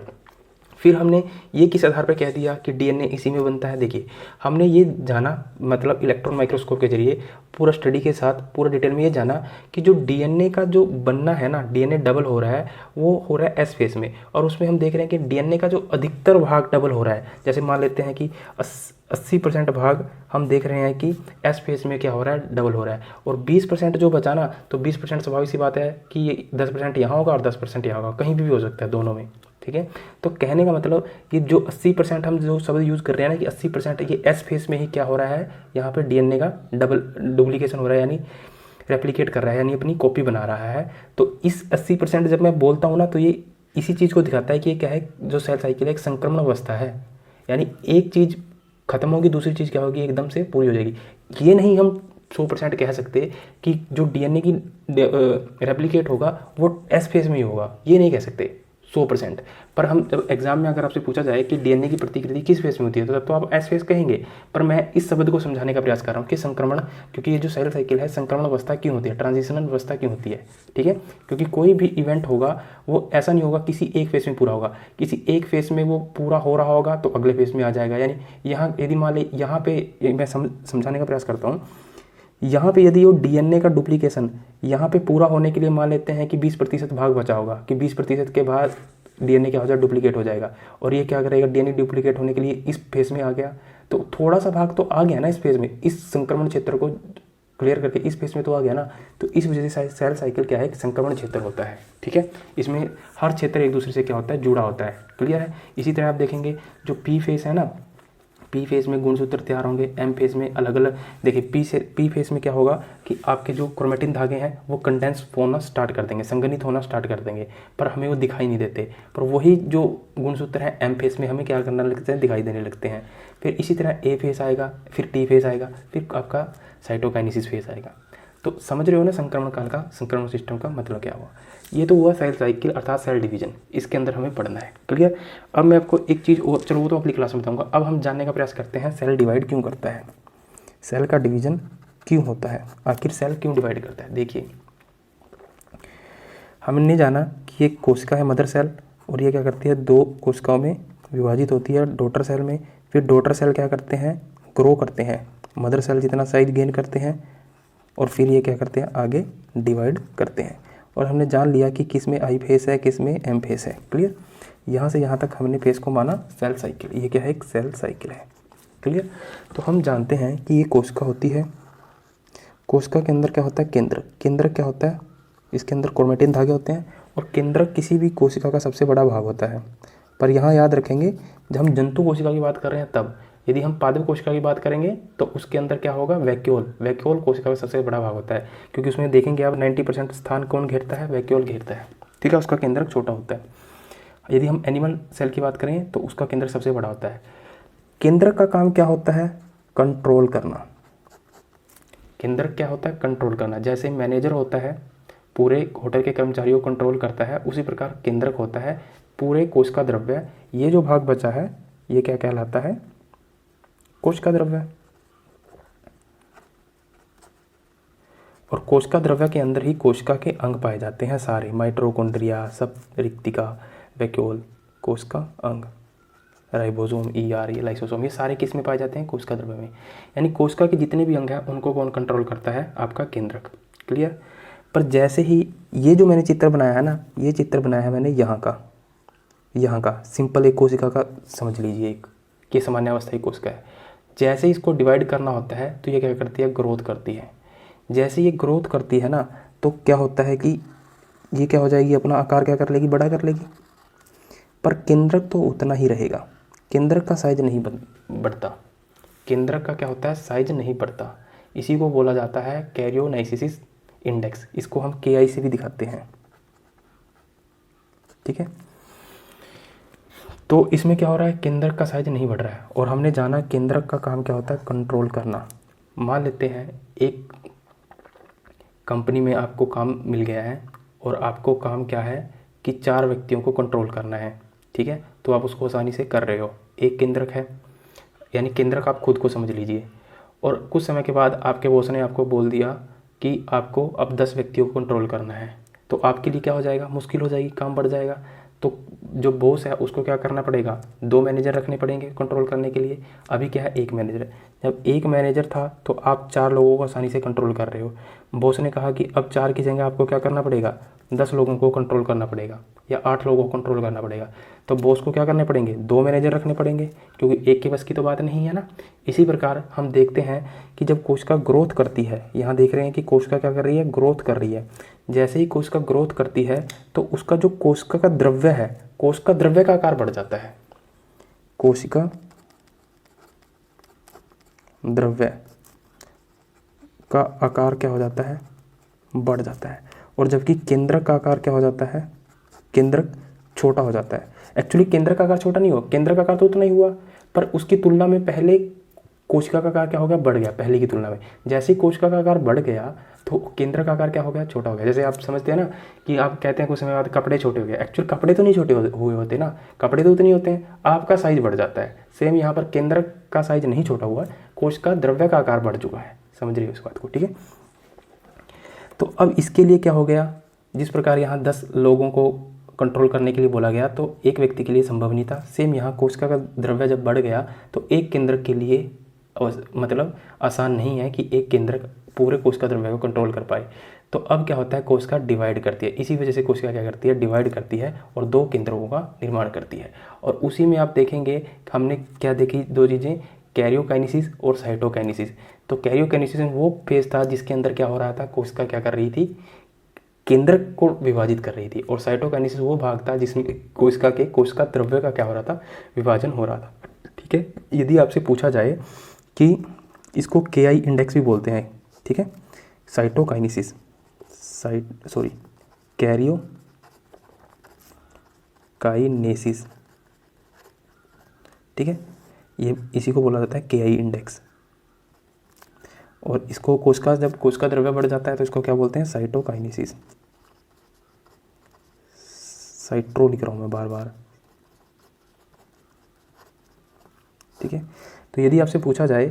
फिर हमने ये किस आधार पर कह दिया कि डीएनए इसी में बनता है। देखिए, हमने ये जाना, मतलब इलेक्ट्रॉन माइक्रोस्कोप के जरिए पूरा स्टडी के साथ पूरा डिटेल में ये जाना कि जो डीएनए का जो बनना है ना, डीएनए डबल हो रहा है, वो हो रहा है S फेस में। और उसमें हम देख रहे हैं कि डीएनए का जो अधिकतर भाग डबल हो रहा है। जैसे मान लेते हैं कि 80% भाग हम देख रहे हैं कि S फेस में क्या हो रहा है, डबल हो रहा है। और 20% जो बचा ना, तो 20% स्वाभाविक सी बात है कि ये 10% यहाँ होगा और 10% यहाँ होगा, कहीं भी हो सकता है, दोनों में। ठीक है, तो कहने का मतलब कि जो 80% हम जो शब्द यूज़ कर रहे हैं ना कि 80% ये S फेस में ही क्या हो रहा है, यहाँ पे डीएनए का डुप्लीकेशन हो रहा है, यानी रेप्लिकेट कर रहा है, यानी अपनी कॉपी बना रहा है। तो इस 80% जब मैं बोलता हूँ ना, तो ये इसी चीज़ को दिखाता है कि ये क्या है, जो सेल साइकिल है एक संक्रमण अवस्था है। यानी एक चीज़ खत्म होगी, दूसरी चीज़ क्या होगी, एकदम से पूरी हो जाएगी। ये नहीं हम 100% कह सकते कि जो डीएनए की रेप्लिकेट होगा वो S फेस में ही होगा, ये नहीं कह सकते। 100%। पर हम जब एग्जाम में अगर आपसे पूछा जाए कि डीएनए की प्रतिकृति किस फेज में होती है तो तब तो आप एस फेज कहेंगे। पर मैं इस शब्द को समझाने का प्रयास कर रहा हूँ कि संक्रमण, क्योंकि ये जो सेल साइकिल है संक्रमण अवस्था क्यों होती है, ट्रांजिशनल अवस्था क्यों होती है, ठीक है। क्योंकि कोई भी इवेंट होगा वो ऐसा नहीं होगा किसी एक फेज में पूरा होगा, किसी एक फेज में वो पूरा हो रहा होगा तो अगले फेज में आ जाएगा। यानी यहाँ यदि मान लें, यहाँ पे मैं समझाने का प्रयास करता हूँ, यहाँ पे यदि वो डीएनए का डुप्लीकेशन यहाँ पे पूरा होने के लिए मान लेते हैं कि 20% भाग बचा होगा, कि 20% के बाद डीएनए क्या हो जाएगा, डुप्लीकेट हो जाएगा, और ये क्या करेगा, डीएनए डुप्लीकेट होने के लिए इस फेज में आ गया, तो थोड़ा सा भाग तो आ गया ना इस फेज में, इस संक्रमण क्षेत्र को क्लियर करके इस फेज में तो आ गया ना। तो इस वजह से सेल साइकिल क्या है, एक संक्रमण क्षेत्र होता है, ठीक है। इसमें हर क्षेत्र एक दूसरे से क्या होता है, जुड़ा होता है, क्लियर है। इसी तरह आप देखेंगे जो पी फेज है ना, पी फेज में गुणसूत्र तैयार होंगे, एम फेज में अलग अलग। देखिए पी फेज में क्या होगा कि आपके जो क्रोमेटिन धागे हैं वो कंडेंस होना स्टार्ट कर देंगे, संघनित होना स्टार्ट कर देंगे, पर हमें वो दिखाई नहीं देते। पर वही जो गुणसूत्र हैं एम फेज में हमें क्या करने लगते हैं, दिखाई देने लगते हैं। फिर इसी तरह ए फेज आएगा, फिर टी फेज आएगा, फिर आपका साइटोकाइनेसिस फेज आएगा। तो समझ रहे हो ना संक्रमण काल का, संक्रमण सिस्टम का मतलब क्या हुआ। ये तो हुआ सेल साइकिल अर्थात सेल डिवीजन, इसके अंदर हमें पढ़ना है, क्लियर। अब मैं आपको एक चीज़ और, चलो वो तो अपनी क्लास में बताऊंगा। अब हम जानने का प्रयास करते हैं सेल डिवाइड क्यों करता है, सेल का डिवीजन क्यों होता है, आखिर सेल क्यों डिवाइड करता है। देखिए हमने जाना कि एक कोशिका है मदर सेल, और ये क्या करती है, दो कोशिकाओं में विभाजित होती है डॉटर सेल में। फिर डॉटर सेल क्या करते हैं, ग्रो करते हैं, मदर सेल जितना साइज गेन करते हैं, और फिर ये क्या करते हैं, आगे डिवाइड करते हैं। और हमने जान लिया कि किस में आई फेस है, किस में एम फेस है, क्लियर। यहाँ से यहाँ तक हमने फेस को माना सेल साइकिल, ये क्या है, एक सेल साइकिल है, क्लियर। तो हम जानते हैं कि ये कोशिका होती है, कोशिका के अंदर क्या होता है, केंद्र, केंद्रक क्या होता है, इसके अंदर क्रोमेटिन धागे होते हैं, और केंद्रक किसी भी कोशिका का सबसे बड़ा भाग होता है। पर यहाँ याद रखेंगे जब हम जंतु कोशिका की बात कर रहे हैं तब, यदि हम पादप कोशिका की बात करेंगे तो उसके अंदर क्या होगा, वैक्यूल, वैक्यूल कोशिका का सबसे बड़ा भाग होता है, क्योंकि उसमें देखेंगे आप 90% स्थान कौन घेरता है, वैक्यूल घेरता है, ठीक है। उसका केंद्रक छोटा होता है। यदि हम एनिमल सेल की बात करें तो उसका केंद्रक सबसे बड़ा होता है। केंद्रक का काम क्या होता है, कंट्रोल करना। केंद्रक क्या होता है, कंट्रोल करना। जैसे मैनेजर होता है पूरे होटल के कर्मचारियों को कंट्रोल करता है, उसी प्रकार केंद्रक होता है पूरे कोशिका द्रव्य। ये जो भाग बचा है ये क्या कहलाता है, कोशिका द्रव्य। और कोशिका द्रव्य के अंदर ही कोशिका के अंग पाए जाते हैं सारे, माइटोकॉन्ड्रिया, सब रिक्तिका, वैक्यूल, कोशिका अंग, राइबोसोम, ईआर, ये लाइसोसोम, ये सारे किस में पाए जाते हैं, कोशिका द्रव्य में। यानी कोशिका के जितने भी अंग हैं उनको कौन कंट्रोल करता है, आपका केंद्रक, क्लियर। पर जैसे ही ये जो मैंने चित्र बनाया है ना, ये चित्र बनाया है मैंने यहाँ का सिंपल एक कोशिका का समझ लीजिए, एक ये सामान्य अवस्था एक कोशिका है। जैसे इसको डिवाइड करना होता है तो ये क्या करती है, ग्रोथ करती है। जैसे ये ग्रोथ करती है ना तो क्या होता है कि ये क्या हो जाएगी, अपना आकार क्या कर लेगी, बड़ा कर लेगी। पर केंद्रक तो उतना ही रहेगा, केंद्रक का साइज नहीं बढ़ता, केंद्रक का क्या होता है, साइज नहीं बढ़ता। इसी को बोला जाता है कैरियोनाइसिस इंडेक्स, इसको हम KI से भी दिखाते हैं, ठीक है। तो इसमें क्या हो रहा है, केंद्रक का साइज नहीं बढ़ रहा है। और हमने जाना केंद्रक का काम क्या होता है, कंट्रोल करना। मान लेते हैं एक कंपनी में आपको काम मिल गया है और आपको काम क्या है कि 4 व्यक्तियों को कंट्रोल करना है, ठीक है। तो आप उसको आसानी से कर रहे हो, एक केंद्रक है, यानी केंद्रक आप खुद को समझ लीजिए। और कुछ समय के बाद आपके बॉस ने आपको बोल दिया कि आपको अब 10 व्यक्तियों को कंट्रोल करना है, तो आपके लिए क्या हो जाएगा, मुश्किल हो जाएगी, काम बढ़ जाएगा। तो जो बॉस है उसको क्या करना पड़ेगा, 2 मैनेजर रखने पड़ेंगे कंट्रोल करने के लिए। अभी क्या है, एक मैनेजर है। जब एक मैनेजर था तो आप 4 लोगों को आसानी से कंट्रोल कर रहे हो। बॉस ने कहा कि अब 4 की जगह आपको क्या करना पड़ेगा, 10 लोगों को कंट्रोल करना पड़ेगा या 8 लोगों को कंट्रोल करना पड़ेगा। तो बॉस को क्या करने पड़ेंगे, 2 मैनेजर रखने पड़ेंगे, क्योंकि एक के बस की तो बात नहीं है ना। इसी प्रकार हम देखते हैं कि जब कोशिका ग्रोथ करती है, यहाँ देख रहे हैं कि कोशिका क्या कर रही है, ग्रोथ कर रही है। जैसे ही कोशिका ग्रोथ करती है तो उसका जो कोशिका का द्रव्य है, कोशिका द्रव्य का आकार बढ़ जाता है, कोशिका द्रव्य का आकार क्या हो जाता है, बढ़ जाता है। और जबकि केंद्रक का आकार क्या हो जाता है, केंद्रक छोटा हो जाता है। एक्चुअली केंद्रक का आकार छोटा नहीं हुआ, केंद्रक का आकार तो उतना ही हुआ, पर उसकी तुलना में पहले कोशिका का आकार क्या हो गया, बढ़ गया पहले की तुलना में। जैसे ही कोशिका का आकार बढ़ गया तो केंद्र का आकार क्या हो गया, छोटा हो गया। जैसे आप समझते हैं ना कि आप कहते हैं कुछ समय बाद कपड़े छोटे हो गए, एक्चुअल कपड़े तो नहीं छोटे हुए होते ना, कपड़े तो उतने होते हैं, आपका साइज बढ़ जाता है। सेम यहाँ पर केंद्र का साइज नहीं छोटा हुआ, कोशिका द्रव्य का आकार बढ़ चुका है। समझ रही है उस बात को, ठीक है। तो अब इसके लिए क्या हो गया, जिस प्रकार यहाँ 10 लोगों को कंट्रोल करने के लिए बोला गया तो एक व्यक्ति के लिए संभव नहीं था। सेम यहाँ कोशिका का द्रव्य जब बढ़ गया तो एक केंद्र के लिए मतलब आसान नहीं है कि एक केंद्र पूरे कोशिका द्रव्य को कंट्रोल कर पाए। तो अब क्या होता है, कोशिका डिवाइड करती है। इसी वजह से कोशिका क्या करती है, डिवाइड करती है और 2 केंद्रों का निर्माण करती है। और उसी में आप देखेंगे हमने क्या देखी, 2 चीज़ें, कैरियोकाइनेसिस और साइटोकाइनेसिस। तो कैरियोकाइनेसिस में वो फेज था जिसके अंदर क्या हो रहा था, कोशिका क्या कर रही थी, केंद्र को विभाजित कर रही थी। और साइटोकाइनेसिस वो भाग था जिसमें कोशिका द्रव्य का क्या हो रहा था, विभाजन हो रहा था, ठीक है। यदि आपसे पूछा जाए कि इसको KI इंडेक्स भी बोलते हैं, ठीक है, साइटोकाइनेसिस, कैरियोकाइनेसिस, ठीक है, ये इसी को बोला जाता है KI इंडेक्स। और इसको जब कोशिका द्रव्य बढ़ जाता है तो इसको क्या बोलते हैं, साइटोकाइनेसिस। साइट्रो लिख रहा हूँ मैं बार, ठीक है। तो यदि आपसे पूछा जाए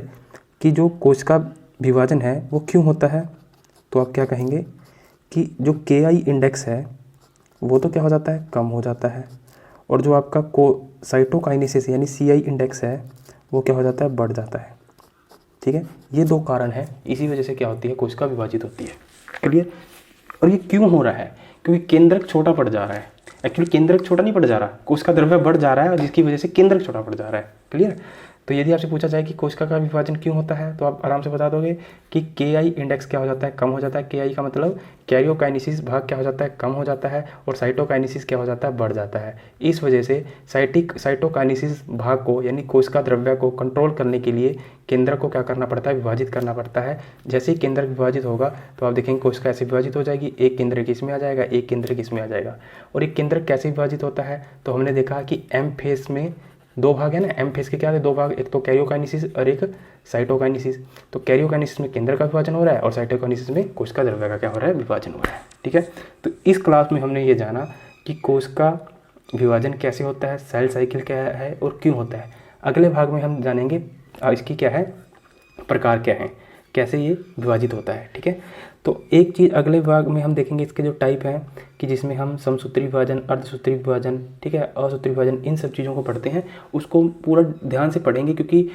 कि जो कोशिका विभाजन है वो क्यों होता है, तो आप क्या कहेंगे कि जो KI इंडेक्स है वो तो क्या हो जाता है, कम हो जाता है। और जो आपका साइटोकाइनेसिस यानी CI इंडेक्स है वो क्या हो जाता है, बढ़ जाता है, ठीक है। ये 2 कारण है, इसी वजह से क्या होती है, कोशिका विभाजित होती है। क्लियर। और ये क्यों हो रहा है, क्योंकि केंद्रक छोटा पड़ जा रहा है। एक्चुअली केंद्रक छोटा नहीं पड़ जा रहा, कोशिका द्रव्य बढ़ जा रहा है और जिसकी वजह से केंद्रक छोटा पड़ जा रहा है। क्लियर। तो यदि आपसे पूछा जाए कि कोशिका का विभाजन क्यों होता है तो आप आराम से बता दोगे कि KI इंडेक्स क्या हो जाता है, कम हो जाता है। KI का मतलब कैरियोकाइनेसिस भाग क्या हो जाता है, कम हो जाता है। और साइटोकाइनेसिस क्या हो जाता है, बढ़ जाता है। इस वजह से साइटोकाइनेसिस भाग को यानी कोशिका द्रव्य को कंट्रोल करने के लिए केंद्र को क्या करना पड़ता है, विभाजित करना पड़ता है। जैसे ही केंद्र विभाजित होगा तो आप देखेंगे कोशिका ऐसे विभाजित हो जाएगी, एक केंद्र किस में आ जाएगा, एक केंद्र किस में आ जाएगा। और एक केंद्र कैसे विभाजित होता है, तो हमने देखा कि M फेज में 2 भाग है ना, M फेज के क्या है, 2 भाग, एक तो कैरियोकाइनेसिस और एक साइटोकाइनेसिस। तो कैरियोकाइनेसिस में केंद्र का विभाजन हो रहा है और साइटोकाइनेसिस में कोशिका द्रव्य का क्या हो रहा है, विभाजन हो रहा है, ठीक है। तो इस क्लास में हमने ये जाना कि कोशिका विभाजन कैसे होता है, सेल साइकिल क्या है और क्यों होता है। अगले भाग में हम जानेंगे इसकी क्या है, प्रकार क्या है, कैसे ये विभाजित होता है, ठीक है। तो एक चीज़ अगले भाग में हम देखेंगे इसके जो टाइप हैं कि जिसमें हम समसूत्री विभाजन, अर्धसूत्री विभाजन, ठीक है, असूत्री विभाजन, इन सब चीज़ों को पढ़ते हैं। उसको पूरा ध्यान से पढ़ेंगे क्योंकि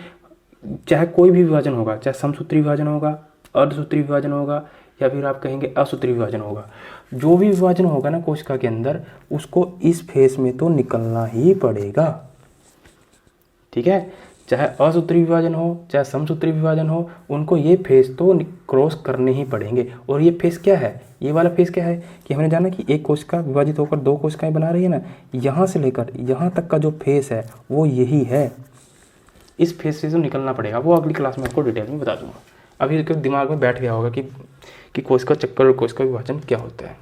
चाहे कोई भी विभाजन होगा, चाहे समसूत्री विभाजन होगा, अर्धसूत्री विभाजन होगा या फिर आप कहेंगे असूत्री विभाजन होगा, जो भी विभाजन होगा ना कोशिका के अंदर, उसको इस फेस में तो निकलना ही पड़ेगा, ठीक है। चाहे असूत्री विभाजन हो चाहे समसूत्री विभाजन हो, उनको ये फेज तो क्रॉस करने ही पड़ेंगे। और ये फेज क्या है, ये वाला फेज क्या है कि हमने जाना कि एक कोशिका विभाजित होकर 2 कोशिकाएं बना रही है ना, यहाँ से लेकर यहाँ तक का जो फेज है वो यही है। इस फेज से तो निकलना पड़ेगा, वो अगली क्लास में आपको डिटेल में बता दूंगा। अभी दिमाग में बैठ गया होगा कि कोशिका चक्कर और कोशिका विभाजन क्या होता है।